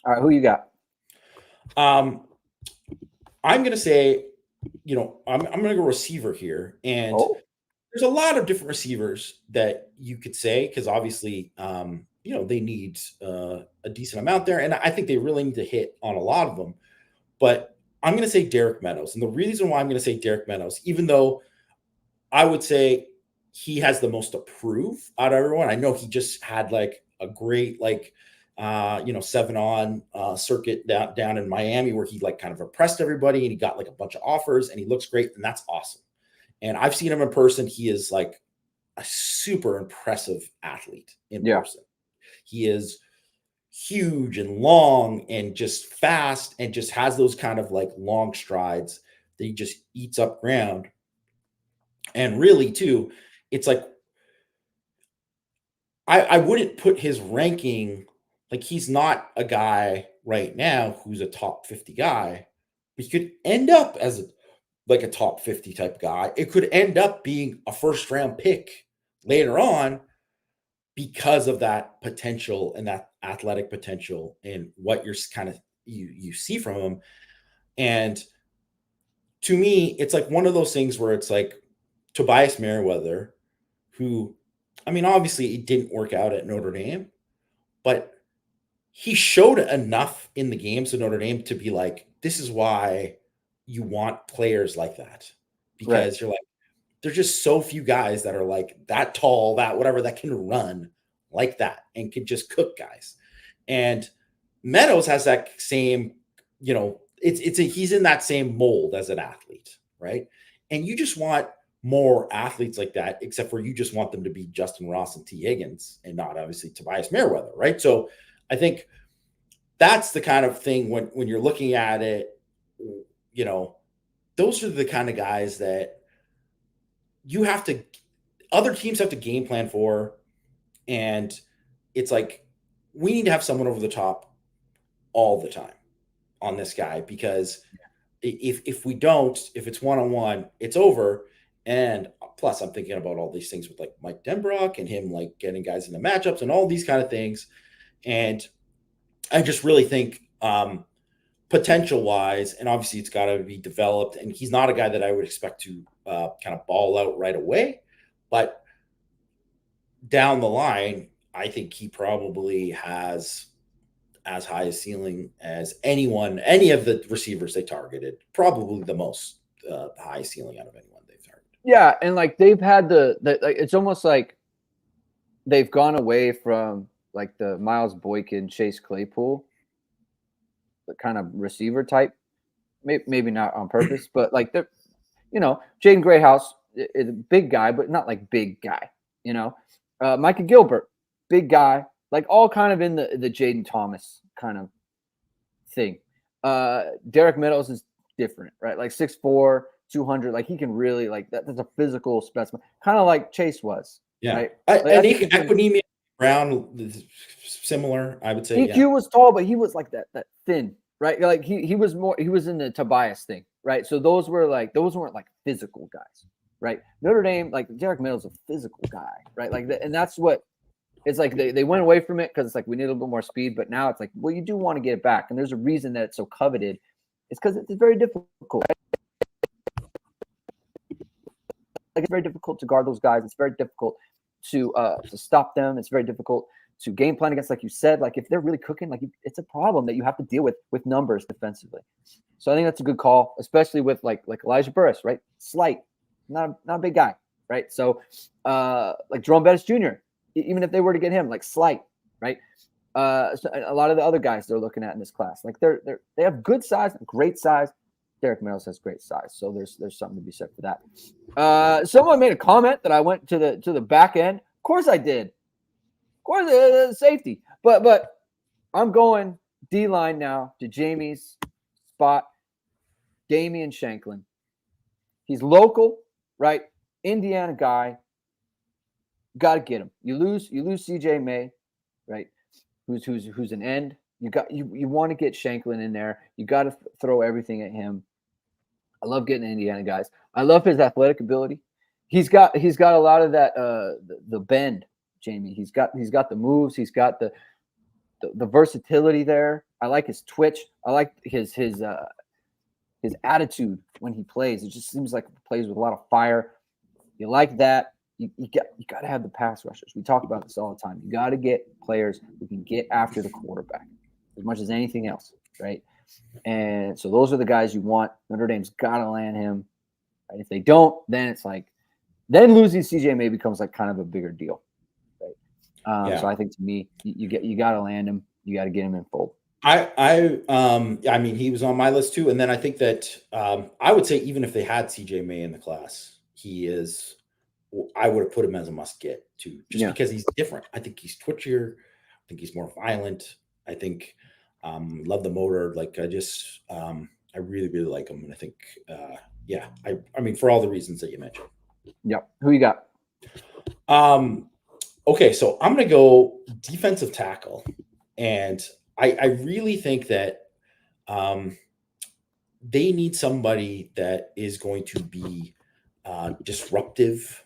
[SPEAKER 1] All right. Who you got?
[SPEAKER 2] I'm going to say, I'm going to go receiver here. And there's a lot of different receivers that you could say, because obviously, they need a decent amount there. And I think they really need to hit on a lot of them. But I'm going to say Derek Meadows. And the reason why I'm going to say Derek Meadows, even though I would say he has the most to prove out of everyone, I know he just had like a great, like, 7-on circuit down in Miami, where he like kind of impressed everybody, and he got like a bunch of offers, and he looks great, and that's awesome. And I've seen him in person. He is like a super impressive athlete in person. He is huge and long and just fast, and just has those kind of like long strides that he just eats up ground. And really too, it's like, I wouldn't put his ranking, like, he's not a guy right now who's a top 50 guy, but he could end up as a top 50 type guy. It could end up being a first round pick later on because of that potential and that athletic potential and what you're kind of, you see from him. And to me, it's like one of those things where it's like Tobias Merriweather, who, I mean, obviously it didn't work out at Notre Dame, but he showed enough in the games of Notre Dame to be like, this is why you want players like that. Because you're like, there's just so few guys that are like that tall, that whatever, that can run like that and can just cook guys. And Meadows has that same, he's in that same mold as an athlete, right? And you just want more athletes like that, except for you just want them to be Justin Ross and T. Higgins and not obviously Tobias Merriweather, right? So I think that's the kind of thing when you're looking at it, those are the kind of guys that other teams have to game plan for. And it's like, we need to have someone over the top all the time on this guy, because if we don't, if it's one-on-one, it's over. And plus I'm thinking about all these things with like Mike Denbrock and him like getting guys into matchups and all these kind of things. And I just really think potential wise, and obviously it's got to be developed, and he's not a guy that I would expect to kind of ball out right away, but down the line, I think he probably has as high a ceiling as any of the receivers they targeted, probably the most high ceiling out of anyone they've targeted.
[SPEAKER 1] Yeah. And like they've had like, it's almost like they've gone away from like the Miles Boykin, Chase Claypool, the kind of receiver type, maybe not on purpose, but like they're, Jaden Greyhouse is a big guy, but not like big guy, Micah Gilbert, big guy, like all kind of in the Jaden Thomas kind of thing. Derek Meadows is different, right? Like 6'4", 200, like he can really like that's a physical specimen, kind of like Chase was.
[SPEAKER 2] Yeah.
[SPEAKER 1] Right?
[SPEAKER 2] And Equinemius Brown, similar, I would say.
[SPEAKER 1] EQ was tall, but he was like that thin, right? Like he was in the Tobias thing, right? So those weren't like physical guys, right? Notre Dame, like Derek Meadows, a physical guy, right? Like and that's what it's like. They went away from it because it's like we need a little bit more speed, but now it's like, well, you do want to get it back, and there's a reason that it's so coveted. It's because it's very difficult. Right? Like it's very difficult to guard those guys. It's very difficult to stop them. It's very difficult to game plan against, like you said. Like if they're really cooking, like it's a problem that you have to deal with numbers defensively. So I think that's a good call, especially with like Elijah Burress, right? Slight, not a big guy, right? So like Jerome Bettis Jr., even if they were to get him, like slight, right? So a lot of the other guys they're looking at in this class, like they have good size, great size. Derek Meadows has great size, so there's something to be said for that. Someone made a comment that I went to the back end. Of course I did. Of course, safety. But I'm going D-line now to Jamie's spot, Damian Shanklin. He's local, right? Indiana guy. Got to get him. You lose CJ May, right? Who's an end. You want to get Shanklin in there. You got to throw everything at him. I love getting Indiana guys. I love his athletic ability. He's got a lot of that the bend, Jamie. He's got the moves. He's got the versatility there. I like his twitch. I like his attitude when he plays. It just seems like he plays with a lot of fire. You like that. You got to have the pass rushers. We talk about this all the time. You got to get players who can get after the quarterback as much as anything else, right? And so those are the guys you want. Notre Dame's got to land him. Right? If they don't, then it's like losing CJ May becomes like kind of a bigger deal, right? So I think to me, you got to land him. You got to get him in full.
[SPEAKER 2] I mean, he was on my list too. And then I think that I would say even if they had CJ May in the class, I would have put him as a must get too, just because he's different. I think he's twitchier. I think he's more violent. I think love the motor. Like I really, really like him. And I think, I mean, for all the reasons that you mentioned.
[SPEAKER 1] Yep. Who you got?
[SPEAKER 2] Okay. So I'm going to go defensive tackle. And I really think that they need somebody that is going to be disruptive,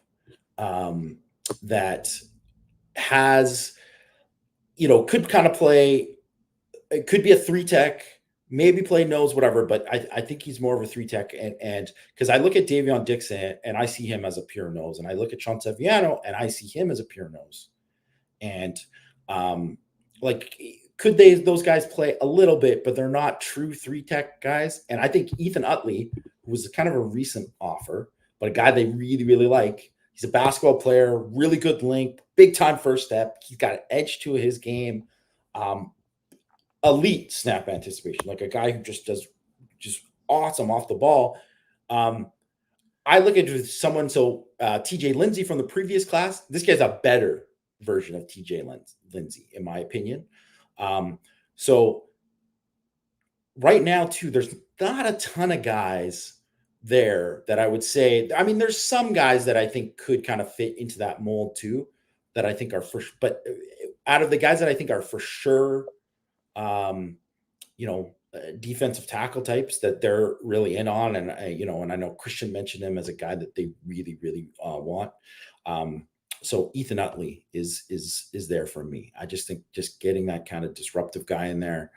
[SPEAKER 2] that has, could kind of play. It could be a 3-tech, maybe play nose, whatever. But I think he's more of a 3 tech. And because I look at Davion Dixon and I see him as a pure nose, and I look at Sean Seviano and I see him as a pure nose. And like, could those guys play a little bit, but they're not true 3 tech guys. And I think Ethan Utley, who was kind of a recent offer, but a guy they really, really like. He's a basketball player, really good length, big time first step. He's got an edge to his game. Elite snap anticipation, like a guy who just does just awesome off the ball. I look at someone, so TJ Lindsay from the previous class, this guy's a better version of TJ Lindsay, in my opinion. So right now, too, there's not a ton of guys there that I would say. I mean, there's some guys that I think could kind of fit into that mold, too, that I think are but out of the guys that I think are for sure, defensive tackle types that they're really in on. And, and I know Christian mentioned him as a guy that they really, really want. So Ethan Utley is there for me. I just think just getting that kind of disruptive guy in there.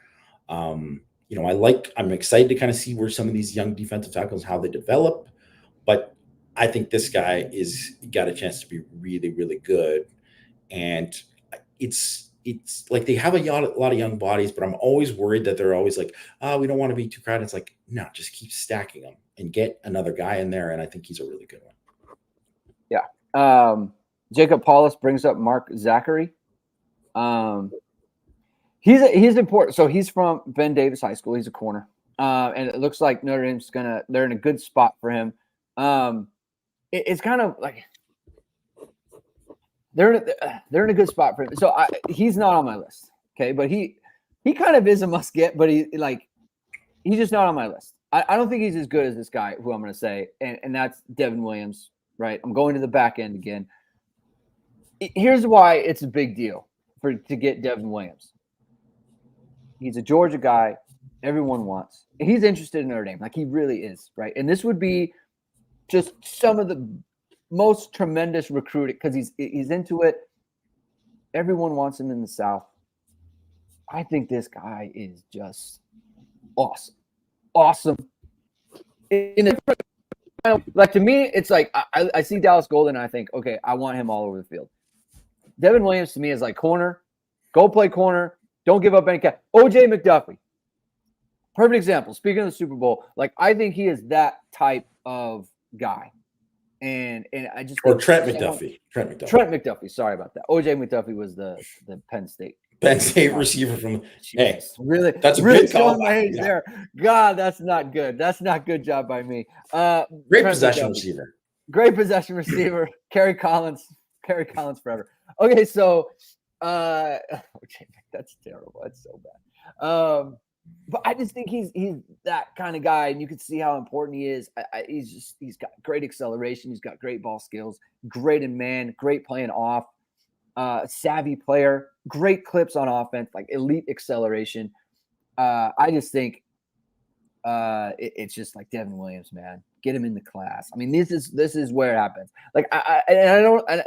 [SPEAKER 2] I'm excited to kind of see where some of these young defensive tackles, how they develop, but I think this guy got a chance to be really, really good. And it's like they have a lot of young bodies, but I'm always worried that they're always like, we don't want to be too crowded. It's like, no, just keep stacking them and get another guy in there. And I think he's a really good one.
[SPEAKER 1] Yeah. Jacob Paulus brings up Mark Zachary. He's important. So he's from Ben Davis High School. He's a corner. And it looks like Notre Dame's they're in a good spot for him. It's kind of like they're in a good spot for him. So he's not on my list. Okay. But he kind of is a must get, but he's just not on my list. I don't think he's as good as this guy who I'm going to say, and that's Devin Williams, right? I'm going to the back end again. Here's why it's a big deal to get Devin Williams. He's a Georgia guy everyone wants. He's interested in Notre Dame. Like, he really is, right? And this would be just some of the most tremendous recruiting because he's into it. Everyone wants him in the South. I think this guy is just awesome. Awesome. Like, to me, it's like I see Dallas Golden and I think, okay, I want him all over the field. Devin Williams to me is like corner. Go play corner. Don't give up any catch. OJ McDuffie. Perfect example. Speaking of the Super Bowl, like, I think he is that type of guy. And I just
[SPEAKER 2] or Trent McDuffie. Trent
[SPEAKER 1] McDuffie. Sorry about that. OJ McDuffie was the Penn State
[SPEAKER 2] receiver from.
[SPEAKER 1] Hey, really,
[SPEAKER 2] that's a
[SPEAKER 1] really
[SPEAKER 2] good
[SPEAKER 1] showing my age there. God, that's not good. That's not good job by me.
[SPEAKER 2] Great possession receiver.
[SPEAKER 1] Great possession receiver. Kerry Collins forever. Okay, so that's terrible. That's so bad. But I just think he's that kind of guy, and you can see how important he is. He's got great acceleration. He's got great ball skills, great in man, great playing off, savvy player, great clips on offense, like elite acceleration. I just think it's just like Devin Williams, man. Get him in the class. I mean, this is where it happens. Like,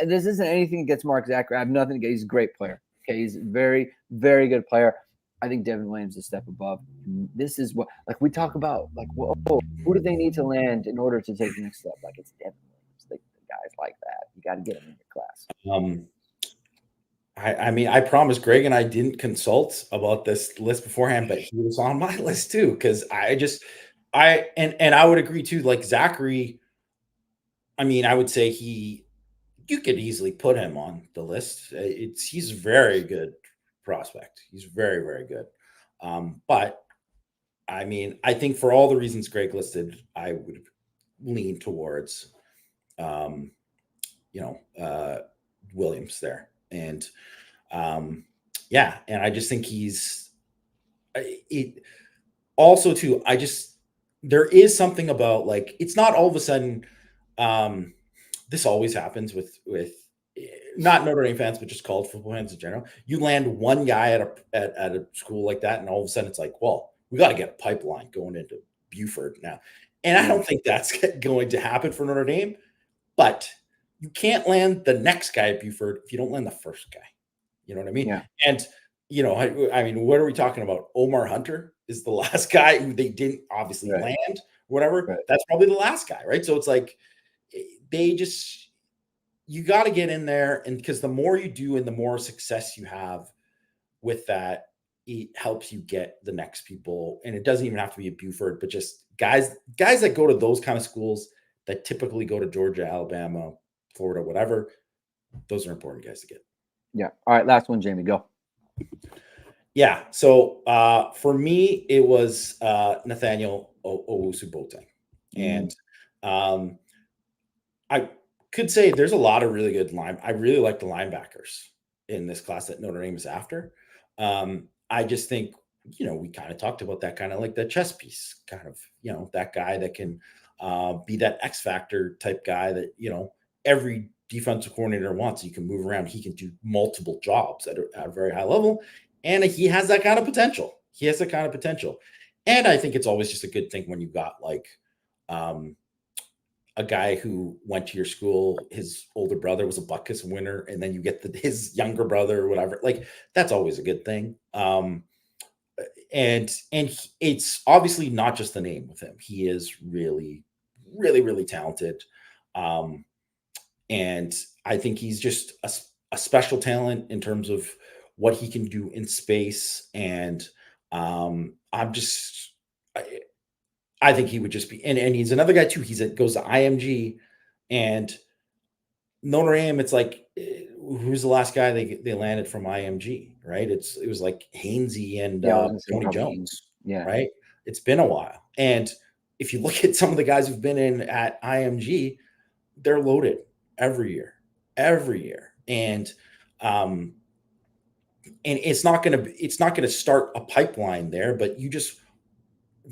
[SPEAKER 1] this isn't anything against Mark Zachary. I have nothing against. He's a great player. Okay, he's a very, very good player. I think Devin Williams is a step above. And this is what, like, we talk about, like, whoa, who do they need to land in order to take the next step? Like, it's Devin Williams. Like, the guys like that. You got to get them in your
[SPEAKER 2] class. I mean, I promise Greg and I didn't consult about this list beforehand, but he was on my list too. Cause I would agree too, like Zachary, I mean, I would say you could easily put him on the list. He's very good prospect. He's very, very good. But I mean, I think for all the reasons Greg listed, I would lean towards, Williams there. And and I just think also too, there is something about, like, it's not all of a sudden, this always happens with not Notre Dame fans, but just college football fans in general. You land one guy at a school like that, and all of a sudden it's like, well, we got to get a pipeline going into Buford now. And I don't think that's going to happen for Notre Dame, but you can't land the next guy at Buford if you don't land the first guy. You know what I mean?
[SPEAKER 1] Yeah.
[SPEAKER 2] And you know, I mean, what are we talking about? Omar Hunter is the last guy who they didn't obviously
[SPEAKER 1] Right.
[SPEAKER 2] land, whatever.
[SPEAKER 1] Right.
[SPEAKER 2] That's probably the last guy, right? So it's like they just you got to get in there, and because the more you do and the more success you have with that, it helps you get the next people. And it doesn't even have to be a Buford, but just guys that go to those kind of schools that typically go to Georgia, Alabama, Florida, whatever. Those are important guys to get.
[SPEAKER 1] Yeah. All right. Last one, Jamie. Go.
[SPEAKER 2] Yeah. So for me, it was Nathaniel Owusu-Boateng. And I could say there's a lot of really good I really like the linebackers in this class that Notre Dame is after. I just think, you know, we kind of talked about that kind of like the chess piece, kind of, you know, that guy that can be that X factor type guy that, you know, every defensive coordinator wants. You can move around. He can do multiple jobs at a very high level. And he has that kind of potential. He has that kind of potential. And I think it's always just a good thing when you got like, a guy who went to your school, his older brother was a Butkus winner, and then you get his younger brother or whatever. Like that's always a good thing. And it's obviously not just the name with him. He is really, really, really talented. And I think he's just a special talent in terms of what he can do in space. And I think he would just be, and he's another guy too. Goes to IMG, and Notre Dame. It's like, who's the last guy they landed from IMG, right? It was like Hainsey and Tony Jones, right? It's been a while, and if you look at some of the guys who've been in at IMG, they're loaded every year, and it's not gonna start a pipeline there, but you just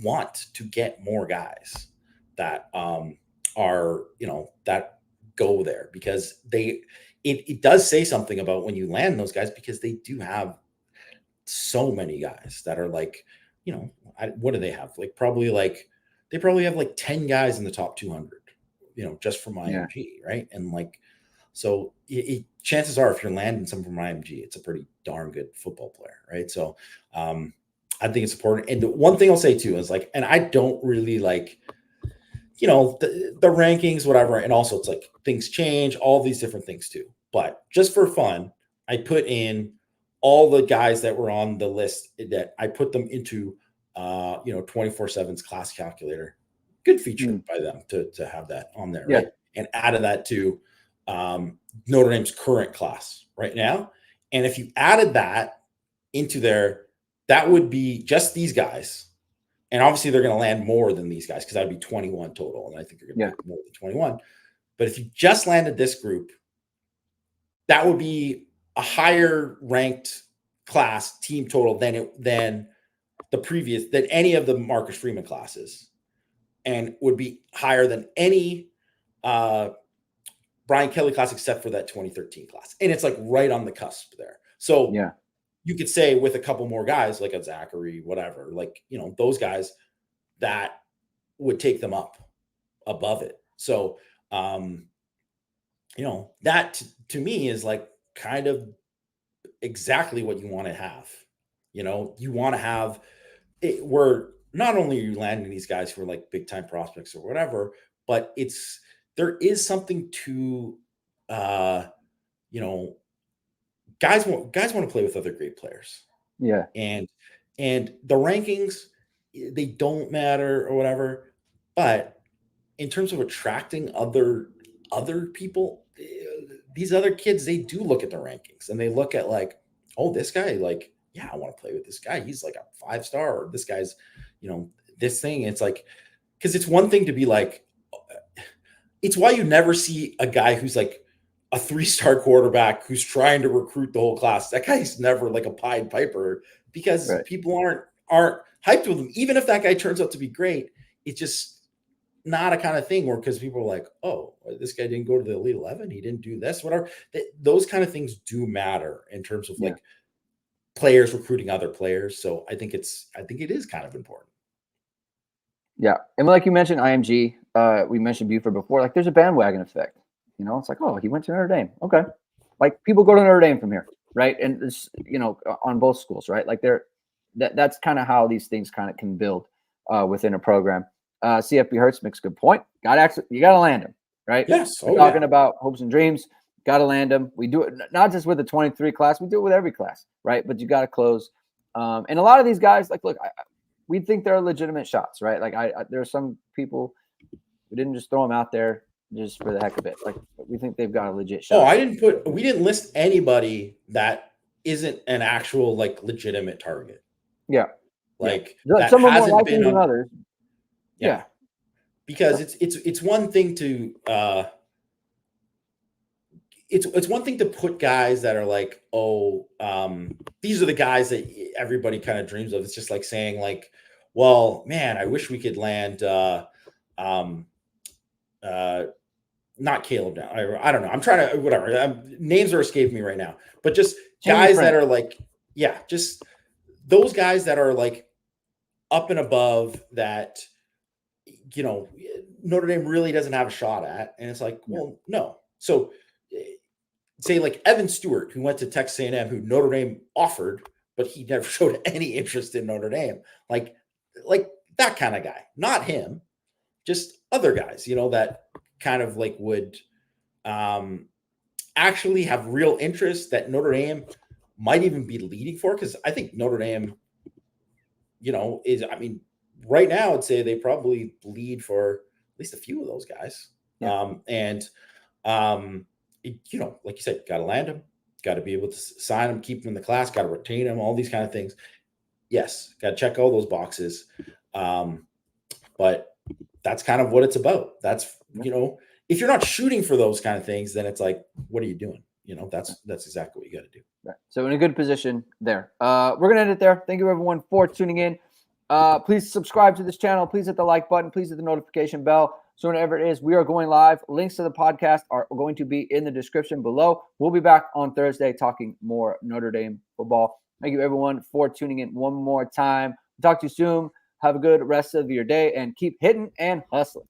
[SPEAKER 2] want to get more guys that are, you know, that go there, because it does say something about when you land those guys, because they do have so many guys that are like, you know, what do they have? Like they probably have like 10 guys in the top 200, you know, just from IMG, right? And like, so chances are if you're landing some from IMG, it's a pretty darn good football player, right? So I think it's important. And the one thing I'll say too is like, and I don't really like, you know, the rankings, whatever. And also it's like things change, all these different things too. But just for fun, I put in all the guys that were on the list, that I put them into, you know, 24/7's class calculator. Good feature by them to have that on there, right? And added that to Notre Dame's current class right now. And if you added that into there, that would be just these guys. And obviously they're going to land more than these guys, because that would be 21 total. And I think you're going to be more than 21. But if you just landed this group, that would be a higher ranked class team total than any of the Marcus Freeman classes, and would be higher than any Brian Kelly class except for that 2013 class. And it's like right on the cusp there. So you could say with a couple more guys, like a Zachary, whatever, like, you know, those guys, that would take them up above it. So, you know, that to me is like kind of exactly what you want to have. You know, you want to have it where not only are you landing these guys who are like big time prospects or whatever, but there is something to, you know, guys want to play with other great players.
[SPEAKER 1] Yeah.
[SPEAKER 2] And the rankings, they don't matter or whatever, but in terms of attracting other people, these other kids, they do look at the rankings and they look at like, oh, this guy, like, yeah, I want to play with this guy. He's like a 5-star, or this guy's, you know, this thing. It's like, because it's one thing to be like, it's why you never see a guy who's like a 3-star quarterback who's trying to recruit the whole class. That guy's never like a Pied Piper, because people aren't hyped with him. Even if that guy turns out to be great, it's just not a kind of thing where, because people are like, oh, this guy didn't go to the Elite 11. He didn't do this, whatever. Those kind of things do matter in terms of like players recruiting other players. So I think it is kind of important.
[SPEAKER 1] Yeah. And like you mentioned, IMG, we mentioned Buford before, like there's a bandwagon effect. You know, it's like, oh, he went to Notre Dame. Okay. Like people go to Notre Dame from here, right? And it's, on both schools, right? Like that's kind of how these things kind of can build within a program. CFB Hertz makes a good point. You got to land them, right?
[SPEAKER 2] Yes.
[SPEAKER 1] We're talking about hopes and dreams. Got to land them. We do it not just with the 23 class. We do it with every class, right? But you got to close. And a lot of these guys, like, look, we think they're legitimate shots, right? Like there are some people we didn't just throw them out there just for the heck of it. Like we think they've got a legit shot.
[SPEAKER 2] We didn't list anybody that isn't an actual like legitimate target.
[SPEAKER 1] Yeah.
[SPEAKER 2] Like
[SPEAKER 1] that some are more likely than others. Yeah.
[SPEAKER 2] Because it's one thing to it's one thing to put guys that are like, these are the guys that everybody kind of dreams of. It's just like saying like, well, man, I wish we could land not Caleb now. I don't know. I'm trying to whatever. Names are escaping me right now. But just guys that are like, just those guys that are like up and above that, Notre Dame really doesn't have a shot at. And it's like, well, no. So say like Evan Stewart, who went to Texas A&M, who Notre Dame offered, but he never showed any interest in Notre Dame. Like that kind of guy, not him, just other guys, that kind of like would actually have real interest that Notre Dame might even be leading for. Cause I think Notre Dame, right now I'd say they probably lead for at least a few of those guys. Yeah. Like you said, got to land them, got to be able to sign them, keep them in the class, got to retain them, all these kind of things. Yes. Got to check all those boxes. But that's kind of what it's about. That's, if you're not shooting for those kind of things, then it's like, what are you doing? That's exactly what you got to do. Right.
[SPEAKER 1] So in a good position there. We're going to end it there. Thank you everyone for tuning in. Please subscribe to this channel. Please hit the like button. Please hit the notification bell. So whenever it is, we are going live. Links to the podcast are going to be in the description below. We'll be back on Thursday talking more Notre Dame football. Thank you everyone for tuning in one more time. Talk to you soon. Have a good rest of your day and keep hitting and hustling.